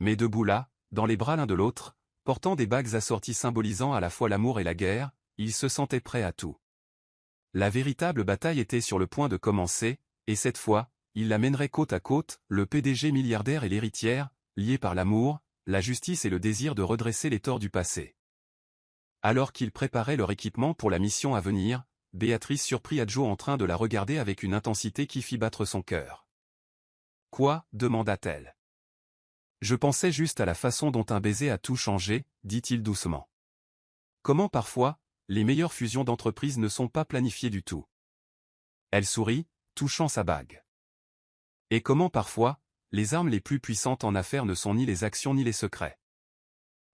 Mais debout là, dans les bras l'un de l'autre, portant des bagues assorties symbolisant à la fois l'amour et la guerre, ils se sentaient prêts à tout. La véritable bataille était sur le point de commencer, et cette fois, ils la mèneraient côte à côte, le PDG milliardaire et l'héritière, liés par l'amour, la justice et le désir de redresser les torts du passé. Alors qu'ils préparaient leur équipement pour la mission à venir, Béatrice surprit Adjo en train de la regarder avec une intensité qui fit battre son cœur. « Quoi » demanda-t-elle. « Je pensais juste à la façon dont un baiser a tout changé, » dit-il doucement. « Comment parfois, les meilleures fusions d'entreprise ne sont pas planifiées du tout. » Elle sourit, touchant sa bague. « Et comment parfois, les armes les plus puissantes en affaires ne sont ni les actions ni les secrets. »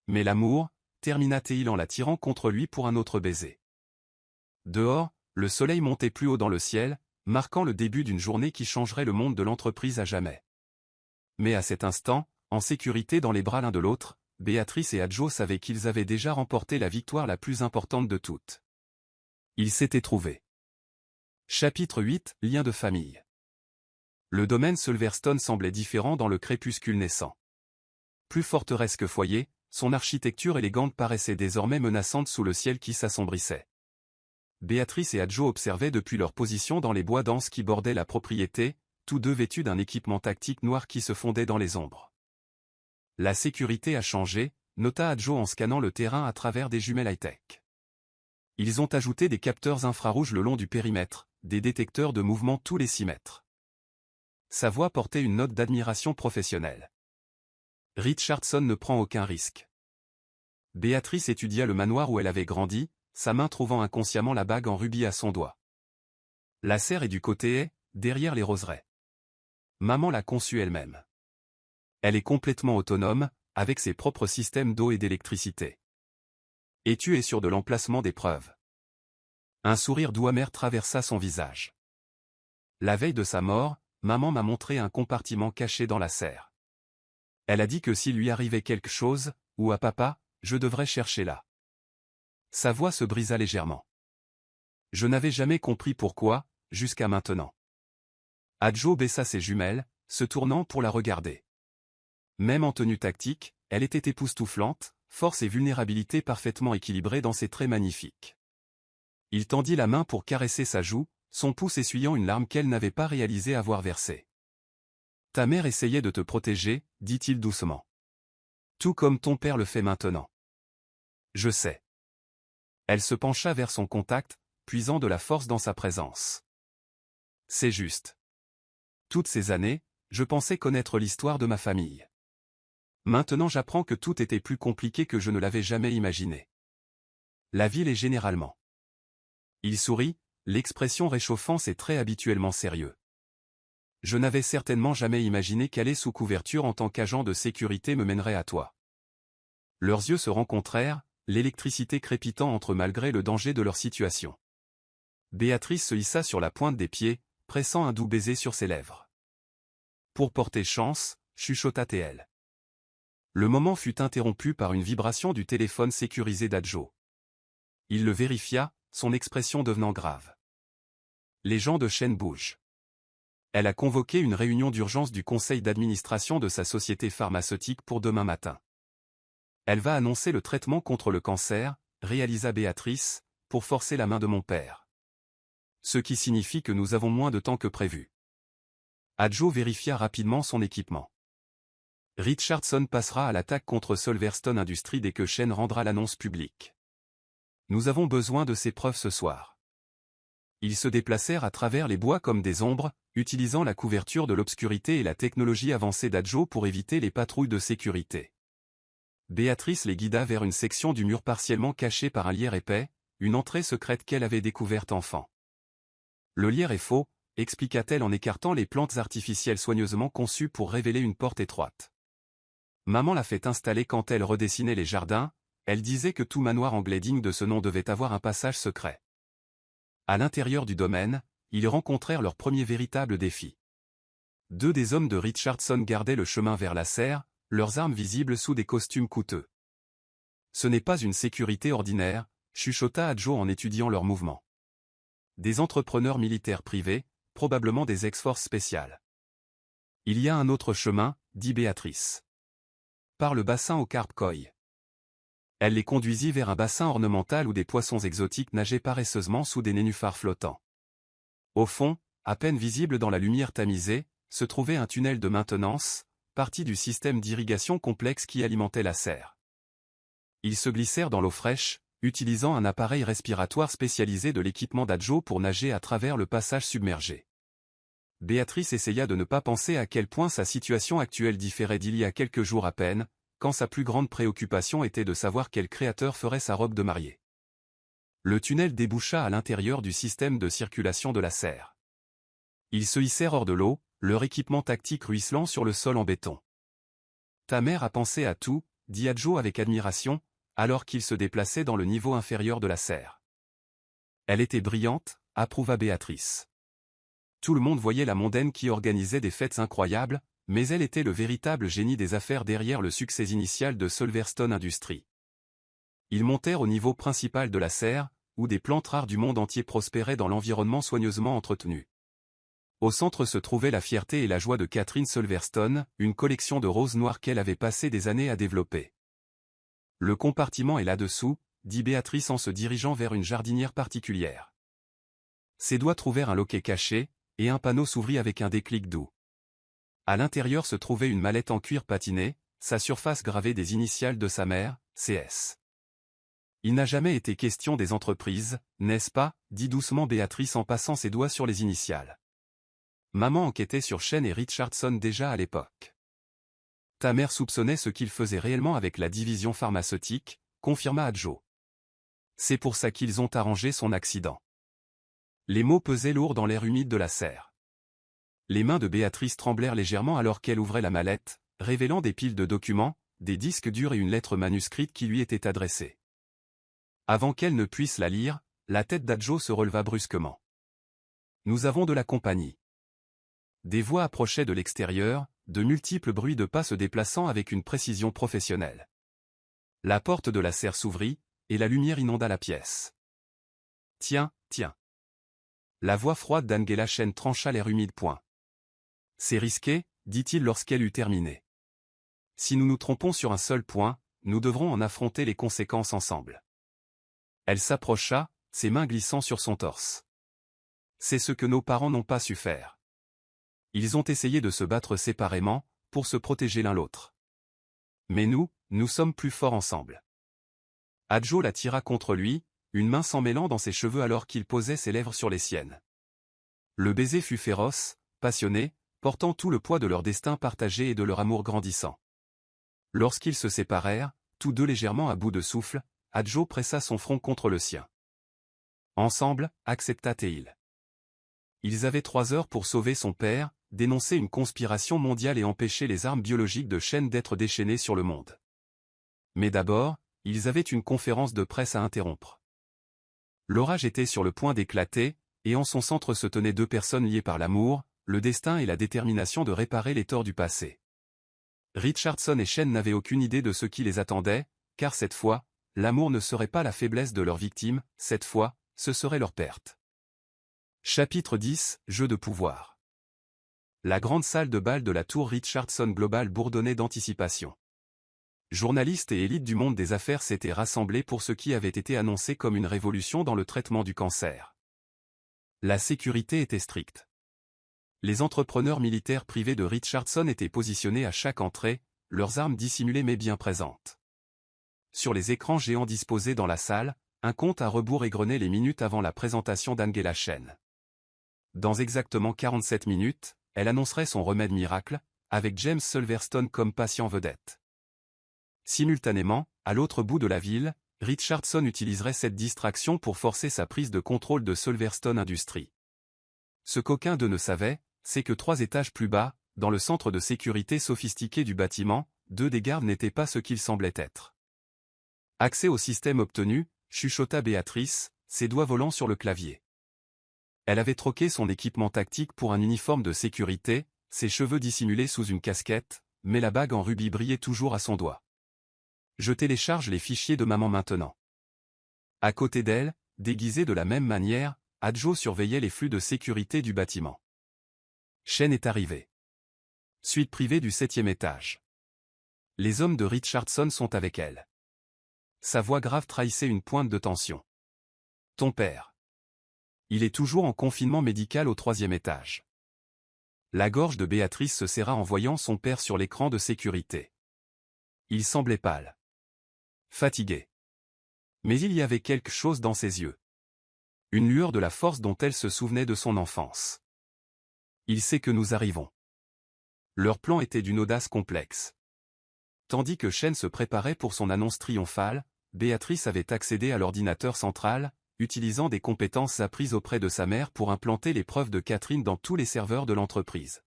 Mais l'amour, termina-t-il en la tirant contre lui pour un autre baiser. Dehors, le soleil montait plus haut dans le ciel, marquant le début d'une journée qui changerait le monde de l'entreprise à jamais. Mais à cet instant, en sécurité dans les bras l'un de l'autre, Béatrice et Adjo savaient qu'ils avaient déjà remporté la victoire la plus importante de toutes. Ils s'étaient trouvés. Chapitre 8, Lien de famille. Le domaine Silverstone semblait différent dans le crépuscule naissant. Plus forteresse que foyer, son architecture élégante paraissait désormais menaçante sous le ciel qui s'assombrissait. Béatrice et Adjo observaient depuis leur position dans les bois denses qui bordaient la propriété, tous deux vêtus d'un équipement tactique noir qui se fondait dans les ombres. La sécurité a changé, nota Adjo en scannant le terrain à travers des jumelles high-tech. Ils ont ajouté des capteurs infrarouges le long du périmètre, des détecteurs de mouvement tous les 6 mètres. Sa voix portait une note d'admiration professionnelle. Richardson ne prend aucun risque. Béatrice étudia le manoir où elle avait grandi, sa main trouvant inconsciemment la bague en rubis à son doigt. La serre est du côté est, derrière les roseraies. Maman l'a conçue elle-même. Elle est complètement autonome, avec ses propres systèmes d'eau et d'électricité. Et tu es sûr de l'emplacement des preuves. Un sourire doux amer traversa son visage. La veille de sa mort, maman m'a montré un compartiment caché dans la serre. Elle a dit que s'il lui arrivait quelque chose, ou à papa, je devrais chercher là. Sa voix se brisa légèrement. Je n'avais jamais compris pourquoi, jusqu'à maintenant. Adjo baissa ses jumelles, se tournant pour la regarder. Même en tenue tactique, elle était époustouflante, force et vulnérabilité parfaitement équilibrées dans ses traits magnifiques. Il tendit la main pour caresser sa joue, son pouce essuyant une larme qu'elle n'avait pas réalisé avoir versée. « Ta mère essayait de te protéger, dit-il doucement. Tout comme ton père le fait maintenant. Je sais. » Elle se pencha vers son contact, puisant de la force dans sa présence. « C'est juste. Toutes ces années, je pensais connaître l'histoire de ma famille. Maintenant j'apprends que tout était plus compliqué que je ne l'avais jamais imaginé. La ville est généralement. Il sourit, l'expression réchauffant ses traits habituellement sérieux. Je n'avais certainement jamais imaginé qu'aller sous couverture en tant qu'agent de sécurité me mènerait à toi. Leurs yeux se rencontrèrent, l'électricité crépitant entre malgré le danger de leur situation. Béatrice se hissa sur la pointe des pieds, pressant un doux baiser sur ses lèvres. Pour porter chance, chuchota TL. Le moment fut interrompu par une vibration du téléphone sécurisé d'Adjo. Il le vérifia, son expression devenant grave. Les gens de chaîne bougent. Elle a convoqué une réunion d'urgence du conseil d'administration de sa société pharmaceutique pour demain matin. Elle va annoncer le traitement contre le cancer, réalisa Béatrice, pour forcer la main de mon père. Ce qui signifie que nous avons moins de temps que prévu. Adjo vérifia rapidement son équipement. Richardson passera à l'attaque contre Solverstone Industries dès que Shen rendra l'annonce publique. Nous avons besoin de ces preuves ce soir. Ils se déplacèrent à travers les bois comme des ombres, utilisant la couverture de l'obscurité et la technologie avancée d'Adjo pour éviter les patrouilles de sécurité. Béatrice les guida vers une section du mur partiellement cachée par un lierre épais, une entrée secrète qu'elle avait découverte enfant. Le lierre est faux, expliqua-t-elle en écartant les plantes artificielles soigneusement conçues pour révéler une porte étroite. Maman l'a fait installer quand elle redessinait les jardins, elle disait que tout manoir anglais digne de ce nom devait avoir un passage secret. À l'intérieur du domaine, ils rencontrèrent leur premier véritable défi. Deux des hommes de Richardson gardaient le chemin vers la serre, leurs armes visibles sous des costumes coûteux. Ce n'est pas une sécurité ordinaire, chuchota Adjo en étudiant leurs mouvements. Des entrepreneurs militaires privés, probablement des ex-forces spéciales. Il y a un autre chemin, dit Béatrice. Par le bassin au Carp Koi. Elle les conduisit vers un bassin ornemental où des poissons exotiques nageaient paresseusement sous des nénuphars flottants. Au fond, à peine visible dans la lumière tamisée, se trouvait un tunnel de maintenance, partie du système d'irrigation complexe qui alimentait la serre. Ils se glissèrent dans l'eau fraîche, utilisant un appareil respiratoire spécialisé de l'équipement d'Adjo pour nager à travers le passage submergé. Béatrice essaya de ne pas penser à quel point sa situation actuelle différait d'il y a quelques jours à peine, quand sa plus grande préoccupation était de savoir quel créateur ferait sa robe de mariée. Le tunnel déboucha à l'intérieur du système de circulation de la serre. Ils se hissèrent hors de l'eau, leur équipement tactique ruisselant sur le sol en béton. « Ta mère a pensé à tout », dit Adjo avec admiration, alors qu'ils se déplaçaient dans le niveau inférieur de la serre. Elle était brillante, approuva Béatrice. Tout le monde voyait la mondaine qui organisait des fêtes incroyables, mais elle était le véritable génie des affaires derrière le succès initial de Solverstone Industries. Ils montèrent au niveau principal de la serre, où des plantes rares du monde entier prospéraient dans l'environnement soigneusement entretenu. Au centre se trouvait la fierté et la joie de Catherine Solverstone, une collection de roses noires qu'elle avait passé des années à développer. Le compartiment est là-dessous, dit Béatrice en se dirigeant vers une jardinière particulière. Ses doigts trouvèrent un loquet caché, et un panneau s'ouvrit avec un déclic doux. À l'intérieur se trouvait une mallette en cuir patiné, sa surface gravée des initiales de sa mère, CS. Il n'a jamais été question des entreprises, n'est-ce pas, dit doucement Béatrice en passant ses doigts sur les initiales. Maman enquêtait sur Shen et Richardson déjà à l'époque. Ta mère soupçonnait ce qu'ils faisaient réellement avec la division pharmaceutique, confirma Adjo. C'est pour ça qu'ils ont arrangé son accident. Les mots pesaient lourd dans l'air humide de la serre. Les mains de Béatrice tremblèrent légèrement alors qu'elle ouvrait la mallette, révélant des piles de documents, des disques durs et une lettre manuscrite qui lui était adressée. Avant qu'elle ne puisse la lire, la tête d'Adjo se releva brusquement. Nous avons de la compagnie. Des voix approchaient de l'extérieur, de multiples bruits de pas se déplaçant avec une précision professionnelle. La porte de la serre s'ouvrit, et la lumière inonda la pièce. Tiens, tiens. La voix froide d'Angela Shen trancha l'air humide. C'est risqué, dit-il lorsqu'elle eut terminé. Si nous nous trompons sur un seul point, nous devrons en affronter les conséquences ensemble. Elle s'approcha, ses mains glissant sur son torse. C'est ce que nos parents n'ont pas su faire. Ils ont essayé de se battre séparément, pour se protéger l'un l'autre. Mais nous sommes plus forts ensemble. Adjo la tira contre lui, une main s'en mêlant dans ses cheveux alors qu'il posait ses lèvres sur les siennes. Le baiser fut féroce, passionné, portant tout le poids de leur destin partagé et de leur amour grandissant. Lorsqu'ils se séparèrent, tous deux légèrement à bout de souffle, Adjo pressa son front contre le sien. Ensemble, accepta-t-il. Ils avaient 3 heures pour sauver son père, dénoncer une conspiration mondiale et empêcher les armes biologiques de Shen d'être déchaînées sur le monde. Mais d'abord, ils avaient une conférence de presse à interrompre. L'orage était sur le point d'éclater, et en son centre se tenaient 2 personnes liées par l'amour, le destin et la détermination de réparer les torts du passé. Richardson et Shen n'avaient aucune idée de ce qui les attendait, car cette fois, l'amour ne serait pas la faiblesse de leur victime, cette fois, ce serait leur perte. Chapitre 10, Jeu de pouvoir. La grande salle de bal de la tour Richardson Global bourdonnait d'anticipation. Journalistes et élites du monde des affaires s'étaient rassemblés pour ce qui avait été annoncé comme une révolution dans le traitement du cancer. La sécurité était stricte. Les entrepreneurs militaires privés de Richardson étaient positionnés à chaque entrée, leurs armes dissimulées mais bien présentes. Sur les écrans géants disposés dans la salle, un compte à rebours égrenait les minutes avant la présentation d'Angela Shen. Dans exactement 47 minutes, elle annoncerait son remède miracle, avec James Silverstone comme patient vedette. Simultanément, à l'autre bout de la ville, Richardson utiliserait cette distraction pour forcer sa prise de contrôle de Silverstone Industries. Ce qu'aucun d'eux ne savait, c'est que 3 étages plus bas, dans le centre de sécurité sophistiqué du bâtiment, 2 des gardes n'étaient pas ce qu'ils semblaient être. Accès au système obtenu, chuchota Béatrice, ses doigts volant sur le clavier. Elle avait troqué son équipement tactique pour un uniforme de sécurité, ses cheveux dissimulés sous une casquette, mais la bague en rubis brillait toujours à son doigt. Je télécharge les fichiers de maman maintenant. À côté d'elle, déguisée de la même manière, Adjo surveillait les flux de sécurité du bâtiment. Shen est arrivé. Suite privée du 7e étage. Les hommes de Richardson sont avec elle. Sa voix grave trahissait une pointe de tension. Ton père. Il est toujours en confinement médical au 3e étage. La gorge de Béatrice se serra en voyant son père sur l'écran de sécurité. Il semblait pâle. Fatigué. Mais il y avait quelque chose dans ses yeux. Une lueur de la force dont elle se souvenait de son enfance. Il sait que nous arrivons. Leur plan était d'une audace complexe. Tandis que Shen se préparait pour son annonce triomphale, Béatrice avait accédé à l'ordinateur central, utilisant des compétences apprises auprès de sa mère pour implanter les preuves de Catherine dans tous les serveurs de l'entreprise.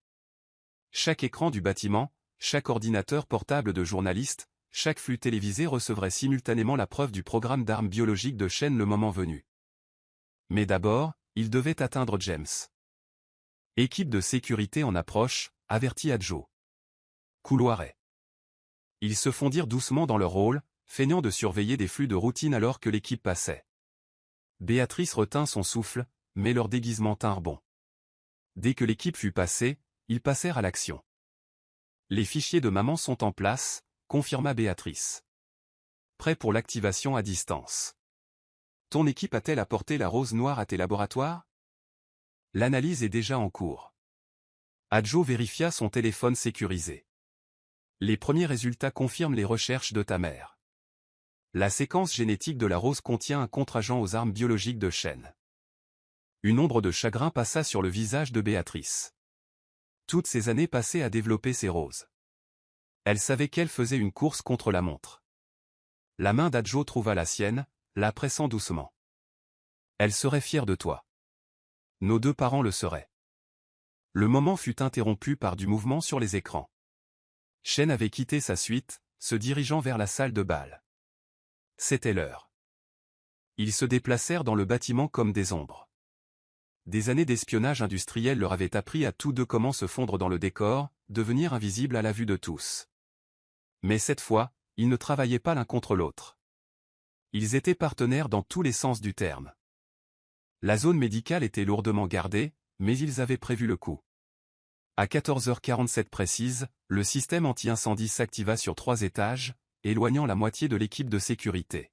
Chaque écran du bâtiment, chaque ordinateur portable de journaliste, chaque flux télévisé recevrait simultanément la preuve du programme d'armes biologiques de Shen le moment venu. Mais d'abord, il devait atteindre James. Équipe de sécurité en approche, avertit Adjo. Couloiret. Ils se fondirent doucement dans leur rôle, feignant de surveiller des flux de routine alors que l'équipe passait. Béatrice retint son souffle, mais leur déguisement tinrent bon. Dès que l'équipe fut passée, ils passèrent à l'action. Les fichiers de maman sont en place, confirma Béatrice. Prêt pour l'activation à distance. Ton équipe a-t-elle apporté la rose noire à tes laboratoires? L'analyse est déjà en cours. Adjo vérifia son téléphone sécurisé. Les premiers résultats confirment les recherches de ta mère. La séquence génétique de la rose contient un contre-agent aux armes biologiques de Shen. Une ombre de chagrin passa sur le visage de Béatrice. Toutes ces années passées à développer ces roses. Elle savait qu'elle faisait une course contre la montre. La main d'Adjo trouva la sienne, la pressant doucement. Elle serait fière de toi. Nos 2 parents le seraient. Le moment fut interrompu par du mouvement sur les écrans. Shen avait quitté sa suite, se dirigeant vers la salle de bal. C'était l'heure. Ils se déplacèrent dans le bâtiment comme des ombres. Des années d'espionnage industriel leur avaient appris à tous 2 comment se fondre dans le décor, devenir invisibles à la vue de tous. Mais cette fois, ils ne travaillaient pas l'un contre l'autre. Ils étaient partenaires dans tous les sens du terme. La zone médicale était lourdement gardée, mais ils avaient prévu le coup. À 14h47 précise, le système anti-incendie s'activa sur 3 étages, éloignant la moitié de l'équipe de sécurité.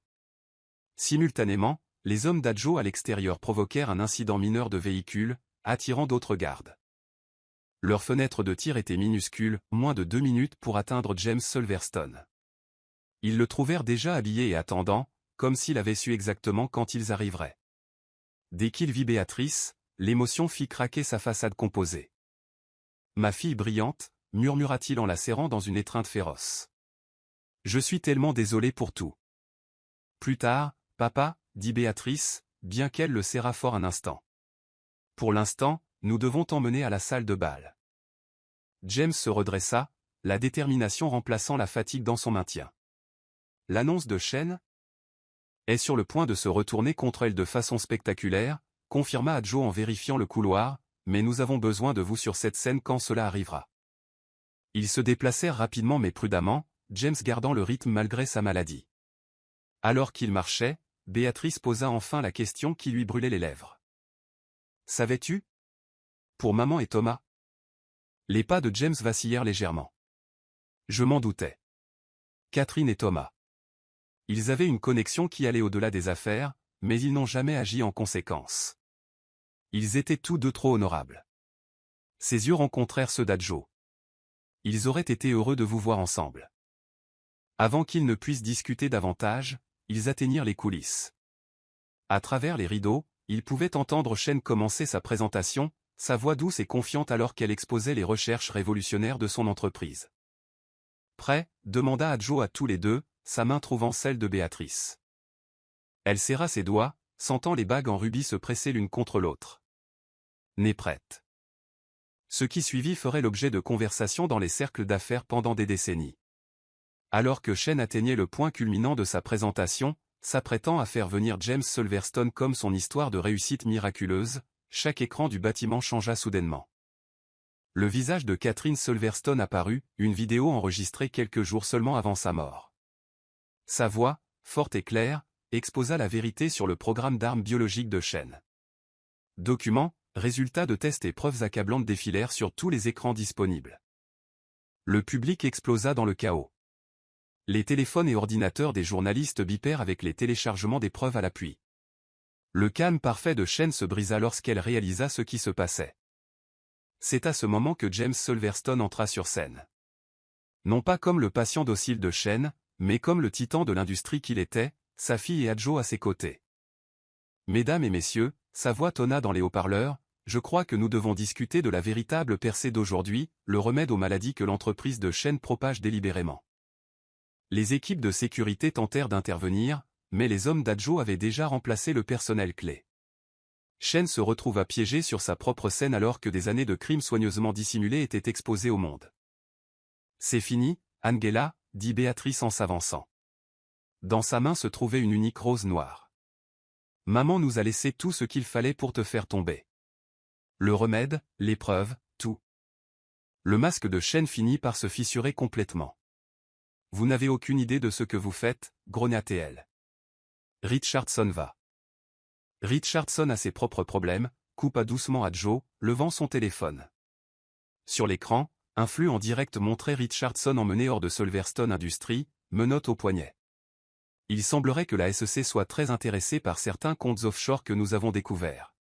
Simultanément, les hommes d'Adjo à l'extérieur provoquèrent un incident mineur de véhicule, attirant d'autres gardes. Leurs fenêtres de tir étaient minuscules, moins de 2 minutes pour atteindre James Silverstone. Ils le trouvèrent déjà habillé et attendant, comme s'il avait su exactement quand ils arriveraient. Dès qu'il vit Béatrice, l'émotion fit craquer sa façade composée. « Ma fille brillante », murmura-t-il en la serrant dans une étreinte féroce. Je suis tellement désolé pour tout. Plus tard, papa, dit Béatrice, bien qu'elle le serra fort un instant. Pour l'instant, nous devons t'emmener à la salle de bal. James se redressa, la détermination remplaçant la fatigue dans son maintien. L'annonce de Shane est sur le point de se retourner contre elle de façon spectaculaire, confirma Adjo en vérifiant le couloir, mais nous avons besoin de vous sur cette scène quand cela arrivera. Ils se déplacèrent rapidement mais prudemment, James gardant le rythme malgré sa maladie. Alors qu'il marchait, Béatrice posa enfin la question qui lui brûlait les lèvres. Savais-tu? Pour maman et Thomas. Les pas de James vacillèrent légèrement. Je m'en doutais. Catherine et Thomas. Ils avaient une connexion qui allait au-delà des affaires, mais ils n'ont jamais agi en conséquence. Ils étaient tous deux trop honorables. Ses yeux rencontrèrent ceux d'Adjo. Ils auraient été heureux de vous voir ensemble. Avant qu'ils ne puissent discuter davantage, ils atteignirent les coulisses. À travers les rideaux, ils pouvaient entendre Shane commencer sa présentation, sa voix douce et confiante alors qu'elle exposait les recherches révolutionnaires de son entreprise. Prêt? Demanda Adjo à tous les deux, sa main trouvant celle de Béatrice. Elle serra ses doigts, sentant les bagues en rubis se presser l'une contre l'autre. N'est prête. Ce qui suivit ferait l'objet de conversations dans les cercles d'affaires pendant des décennies. Alors que Shane atteignait le point culminant de sa présentation, s'apprêtant à faire venir James Silverstone comme son histoire de réussite miraculeuse, chaque écran du bâtiment changea soudainement. Le visage de Catherine Silverstone apparut, une vidéo enregistrée quelques jours seulement avant sa mort. Sa voix, forte et claire, exposa la vérité sur le programme d'armes biologiques de Shane. Documents, résultats de tests et preuves accablantes défilèrent sur tous les écrans disponibles. Le public explosa dans le chaos. Les téléphones et ordinateurs des journalistes bipèrent avec les téléchargements des preuves à l'appui. Le calme parfait de Shane se brisa lorsqu'elle réalisa ce qui se passait. C'est à ce moment que James Silverstone entra sur scène. Non pas comme le patient docile de Shane, mais comme le titan de l'industrie qu'il était, sa fille et Adjo à ses côtés. Mesdames et messieurs, sa voix tonna dans les haut-parleurs, je crois que nous devons discuter de la véritable percée d'aujourd'hui, le remède aux maladies que l'entreprise de Shane propage délibérément. Les équipes de sécurité tentèrent d'intervenir, mais les hommes d'Adjo avaient déjà remplacé le personnel clé. Shane se retrouva piégé sur sa propre scène alors que des années de crimes soigneusement dissimulés étaient exposées au monde. C'est fini, Angela, dit Béatrice en s'avançant. Dans sa main se trouvait une unique rose noire. Maman nous a laissé tout ce qu'il fallait pour te faire tomber. Le remède, l'épreuve, tout. Le masque de Shane finit par se fissurer complètement. Vous n'avez aucune idée de ce que vous faites, grogna-t-elle. Richardson va. Richardson a ses propres problèmes, coupa doucement Adjo, levant son téléphone. Sur l'écran, un flux en direct montrait Richardson emmené hors de Silverstone Industries, menottes au poignet. Il semblerait que la SEC soit très intéressée par certains comptes offshore que nous avons découverts.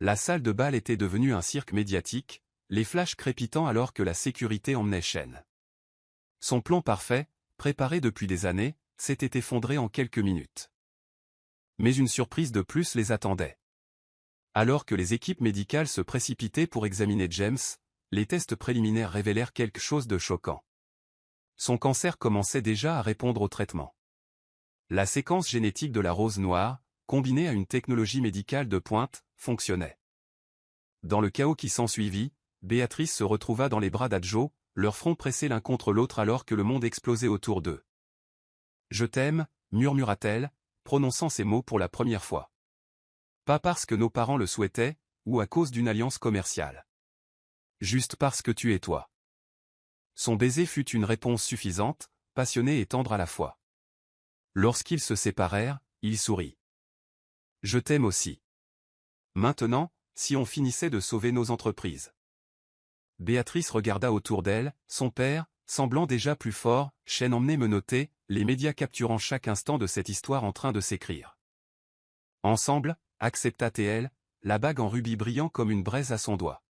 La salle de bal était devenue un cirque médiatique, les flashs crépitant alors que la sécurité emmenait Shane. Son plan parfait, préparé depuis des années, s'était effondré en quelques minutes. Mais une surprise de plus les attendait. Alors que les équipes médicales se précipitaient pour examiner James, les tests préliminaires révélèrent quelque chose de choquant. Son cancer commençait déjà à répondre au traitement. La séquence génétique de la rose noire, combinée à une technologie médicale de pointe, fonctionnait. Dans le chaos qui s'ensuivit, Béatrice se retrouva dans les bras d'Adjo, leurs fronts pressés l'un contre l'autre alors que le monde explosait autour d'eux. « Je t'aime », murmura-t-elle, prononçant ces mots pour la première fois. Pas parce que nos parents le souhaitaient, ou à cause d'une alliance commerciale. Juste parce que tu es toi. Son baiser fut une réponse suffisante, passionnée et tendre à la fois. Lorsqu'ils se séparèrent, il sourit. « Je t'aime aussi. Maintenant, si on finissait de sauver nos entreprises. » Béatrice regarda autour d'elle, son père, semblant déjà plus fort, Shane emmené menotté, les médias capturant chaque instant de cette histoire en train de s'écrire. Ensemble, accepta-t-elle, la bague en rubis brillant comme une braise à son doigt.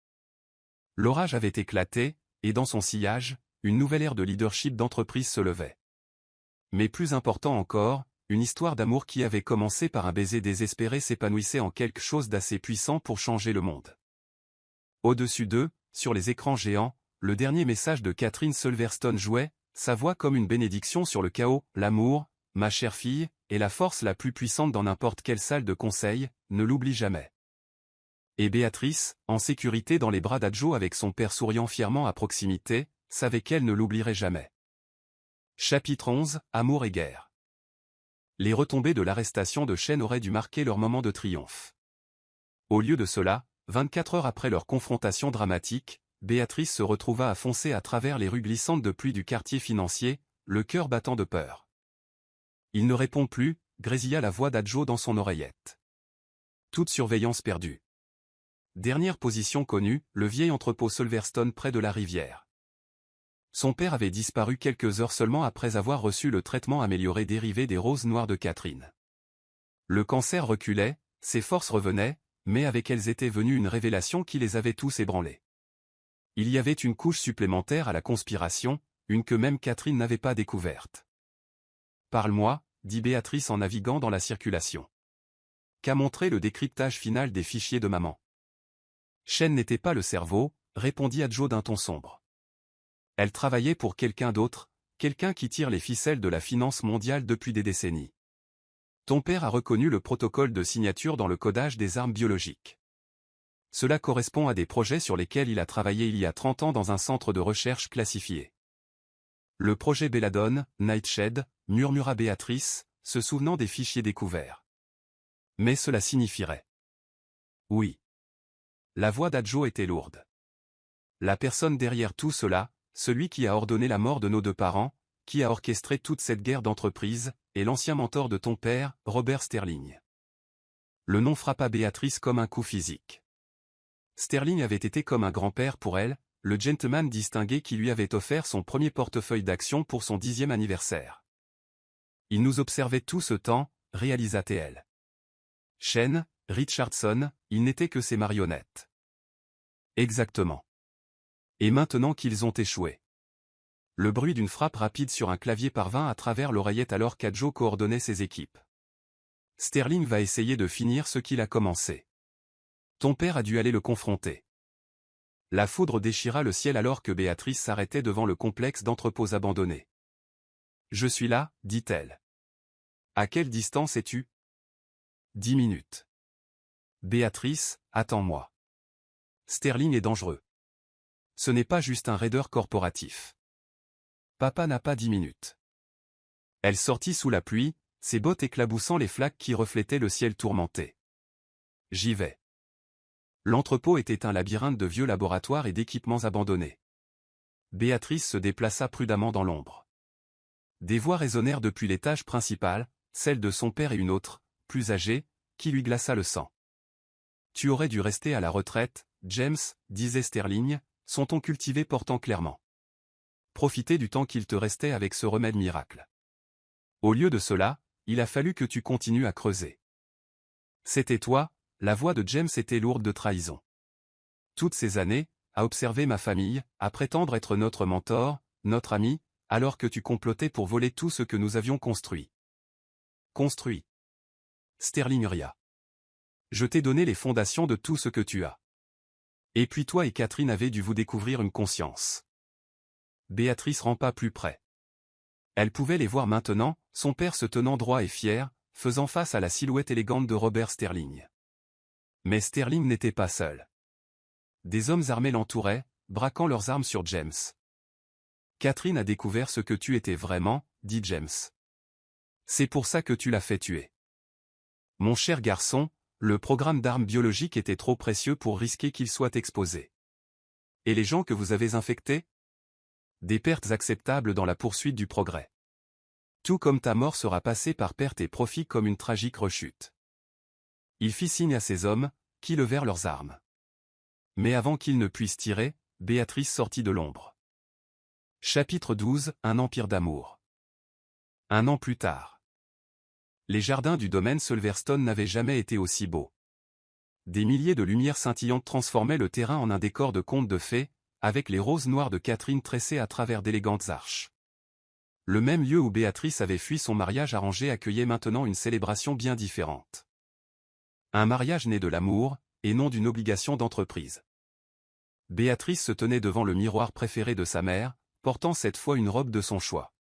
L'orage avait éclaté, et dans son sillage, une nouvelle ère de leadership d'entreprise se levait. Mais plus important encore, une histoire d'amour qui avait commencé par un baiser désespéré s'épanouissait en quelque chose d'assez puissant pour changer le monde. Au-dessus d'eux, sur les écrans géants, le dernier message de Catherine Silverstone jouait, sa voix comme une bénédiction sur le chaos. L'amour, ma chère fille, est la force la plus puissante dans n'importe quelle salle de conseil, ne l'oublie jamais. Et Béatrice, en sécurité dans les bras d'Adjo avec son père souriant fièrement à proximité, savait qu'elle ne l'oublierait jamais. Chapitre 11, Amour et guerre. Les retombées de l'arrestation de Chen auraient dû marquer leur moment de triomphe. Au lieu de cela, 24 heures après leur confrontation dramatique, Béatrice se retrouva à foncer à travers les rues glissantes de pluie du quartier financier, le cœur battant de peur. Il ne répond plus, grésilla la voix d'Adjo dans son oreillette. Toute surveillance perdue. Dernière position connue, le vieil entrepôt Silverstone près de la rivière. Son père avait disparu quelques heures seulement après avoir reçu le traitement amélioré dérivé des roses noires de Catherine. Le cancer reculait, ses forces revenaient, mais avec elles était venue une révélation qui les avait tous ébranlés. Il y avait une couche supplémentaire à la conspiration, une que même Catherine n'avait pas découverte. « Parle-moi », dit Béatrice en naviguant dans la circulation. Qu'a montré le décryptage final des fichiers de maman. Chen n'était pas le cerveau, répondit Adjo d'un ton sombre. Elle travaillait pour quelqu'un d'autre, quelqu'un qui tire les ficelles de la finance mondiale depuis des décennies. Ton père a reconnu le protocole de signature dans le codage des armes biologiques. Cela correspond à des projets sur lesquels il a travaillé il y a 30 ans dans un centre de recherche classifié. Le projet Belladone, Nightshade, murmura Béatrice, se souvenant des fichiers découverts. Mais cela signifierait. Oui. La voix d'Adjo était lourde. La personne derrière tout cela, celui qui a ordonné la mort de nos deux parents, qui a orchestré toute cette guerre d'entreprise, est l'ancien mentor de ton père, Robert Sterling. Le nom frappa Béatrice comme un coup physique. Sterling avait été comme un grand-père pour elle, le gentleman distingué qui lui avait offert son premier portefeuille d'actions pour son 10e anniversaire. Il nous observait tout ce temps, réalisa-t-elle. Chen, Richardson, ils n'étaient que ses marionnettes. Exactement. Et maintenant qu'ils ont échoué. Le bruit d'une frappe rapide sur un clavier parvint à travers l'oreillette alors qu'Adjo coordonnait ses équipes. Sterling va essayer de finir ce qu'il a commencé. Ton père a dû aller le confronter. La foudre déchira le ciel alors que Béatrice s'arrêtait devant le complexe d'entrepôts abandonnés. Je suis là, dit-elle. À quelle distance es-tu ? 10 minutes. Béatrice, attends-moi. Sterling est dangereux. Ce n'est pas juste un raideur corporatif. Papa n'a pas 10 minutes. Elle sortit sous la pluie, ses bottes éclaboussant les flaques qui reflétaient le ciel tourmenté. J'y vais. L'entrepôt était un labyrinthe de vieux laboratoires et d'équipements abandonnés. Béatrice se déplaça prudemment dans l'ombre. Des voix résonnèrent depuis l'étage principal, celle de son père et une autre, plus âgée, qui lui glaça le sang. Tu aurais dû rester à la retraite, James, disait Sterling, son ton cultivé portant clairement. Profiter du temps qu'il te restait avec ce remède miracle. Au lieu de cela, il a fallu que tu continues à creuser. C'était toi, la voix de James était lourde de trahison. Toutes ces années, à observer ma famille, à prétendre être notre mentor, notre ami, alors que tu complotais pour voler tout ce que nous avions construit. Construit. Sterling ria. Je t'ai donné les fondations de tout ce que tu as. Et puis toi et Catherine avez dû vous découvrir une conscience. Béatrice rampa plus près. Elle pouvait les voir maintenant, son père se tenant droit et fier, faisant face à la silhouette élégante de Robert Sterling. Mais Sterling n'était pas seul. Des hommes armés l'entouraient, braquant leurs armes sur James. Catherine a découvert ce que tu étais vraiment, dit James. C'est pour ça que tu l'as fait tuer. Mon cher garçon, le programme d'armes biologiques était trop précieux pour risquer qu'il soit exposé. Et les gens que vous avez infectés ? Des pertes acceptables dans la poursuite du progrès. Tout comme ta mort sera passée par perte et profit comme une tragique rechute. Il fit signe à ses hommes, qui levèrent leurs armes. Mais avant qu'ils ne puissent tirer, Béatrice sortit de l'ombre. Chapitre 12, Un empire d'amour. Un an plus tard. Les jardins du domaine Silverstone n'avaient jamais été aussi beaux. Des milliers de lumières scintillantes transformaient le terrain en un décor de conte de fées, avec les roses noires de Catherine tressées à travers d'élégantes arches. Le même lieu où Béatrice avait fui son mariage arrangé accueillait maintenant une célébration bien différente. Un mariage né de l'amour, et non d'une obligation d'entreprise. Béatrice se tenait devant le miroir préféré de sa mère, portant cette fois une robe de son choix.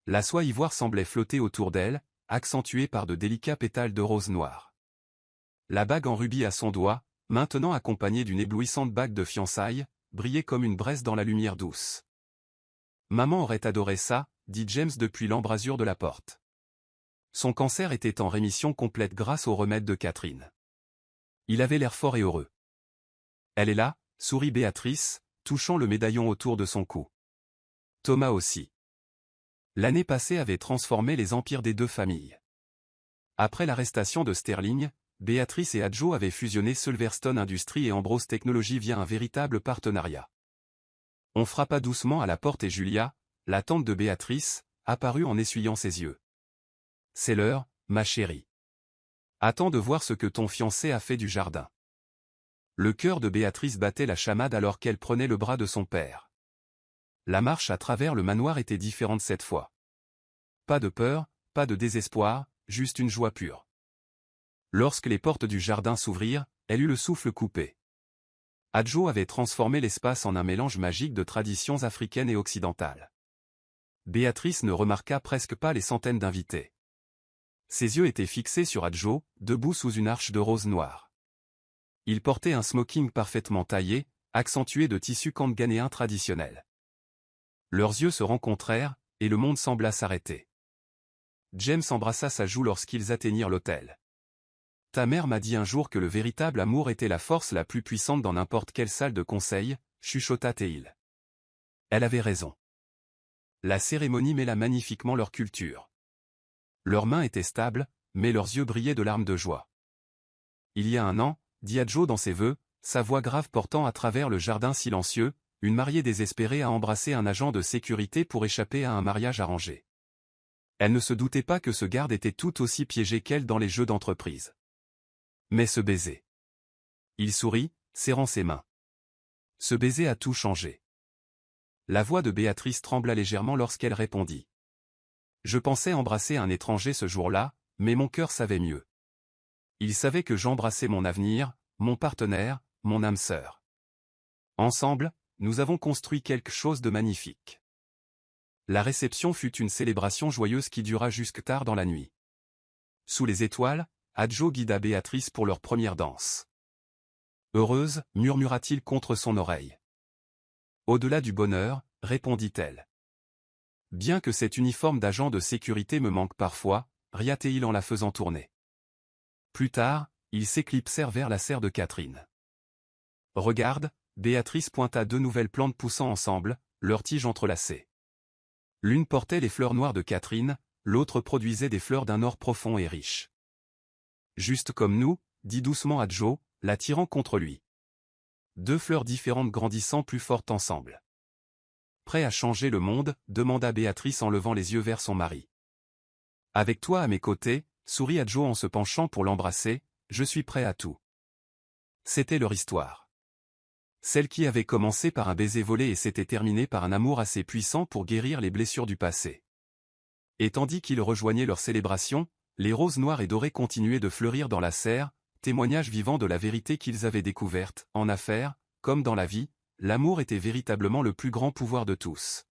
La soie ivoire semblait flotter autour d'elle, accentuée par de délicats pétales de rose noire. La bague en rubis à son doigt, maintenant accompagnée d'une éblouissante bague de fiançailles, brillait comme une braise dans la lumière douce. « Maman aurait adoré ça », dit James depuis l'embrasure de la porte. Son cancer était en rémission complète grâce au remède de Catherine. Il avait l'air fort et heureux. « Elle est là », sourit Béatrice, touchant le médaillon autour de son cou. Thomas aussi. L'année passée avait transformé les empires des deux familles. Après l'arrestation de Sterling, Béatrice et Adjo avaient fusionné Silverstone Industries et Ambrose Technologies via un véritable partenariat. On frappa doucement à la porte et Julia, la tante de Béatrice, apparut en essuyant ses yeux. « C'est l'heure, ma chérie. Attends de voir ce que ton fiancé a fait du jardin. » Le cœur de Béatrice battait la chamade alors qu'elle prenait le bras de son père. La marche à travers le manoir était différente cette fois. Pas de peur, pas de désespoir, juste une joie pure. Lorsque les portes du jardin s'ouvrirent, elle eut le souffle coupé. Adjo avait transformé l'espace en un mélange magique de traditions africaines et occidentales. Béatrice ne remarqua presque pas les centaines d'invités. Ses yeux étaient fixés sur Adjo, debout sous une arche de rose noire. Il portait un smoking parfaitement taillé, accentué de tissu kanghanéen traditionnel. Leurs yeux se rencontrèrent, et le monde sembla s'arrêter. James embrassa sa joue lorsqu'ils atteignirent l'hôtel. « Ta mère m'a dit un jour que le véritable amour était la force la plus puissante dans n'importe quelle salle de conseil, chuchota Théil. Elle avait raison. La cérémonie mêla magnifiquement leur culture. Leurs mains étaient stables, mais leurs yeux brillaient de larmes de joie. Il y a un an, dit Adjo dans ses vœux, sa voix grave portant à travers le jardin silencieux, une mariée désespérée a embrassé un agent de sécurité pour échapper à un mariage arrangé. Elle ne se doutait pas que ce garde était tout aussi piégé qu'elle dans les jeux d'entreprise. Mais ce baiser. Il sourit, serrant ses mains. Ce baiser a tout changé. La voix de Béatrice trembla légèrement lorsqu'elle répondit. Je pensais embrasser un étranger ce jour-là, mais mon cœur savait mieux. Il savait que j'embrassais mon avenir, mon partenaire, mon âme sœur. Ensemble, nous avons construit quelque chose de magnifique. La réception fut une célébration joyeuse qui dura jusque tard dans la nuit. Sous les étoiles, Adjo guida Béatrice pour leur première danse. Heureuse, murmura-t-il contre son oreille. Au-delà du bonheur, répondit-elle. Bien que cet uniforme d'agent de sécurité me manque parfois, ria-t-il en la faisant tourner. Plus tard, ils s'éclipsèrent vers la serre de Catherine. Regarde, Béatrice pointa deux nouvelles plantes poussant ensemble, leurs tiges entrelacées. L'une portait les fleurs noires de Catherine, l'autre produisait des fleurs d'un or profond et riche. Juste comme nous, dit doucement Adjo, l'attirant contre lui. Deux fleurs différentes grandissant plus fortes ensemble. Prêt à changer le monde, demanda Béatrice en levant les yeux vers son mari. Avec toi à mes côtés, sourit Adjo en se penchant pour l'embrasser, je suis prêt à tout. C'était leur histoire. Celle qui avait commencé par un baiser volé et s'était terminée par un amour assez puissant pour guérir les blessures du passé. Et tandis qu'ils rejoignaient leur célébration, les roses noires et dorées continuaient de fleurir dans la serre, témoignage vivant de la vérité qu'ils avaient découverte. En affaires, comme dans la vie, l'amour était véritablement le plus grand pouvoir de tous.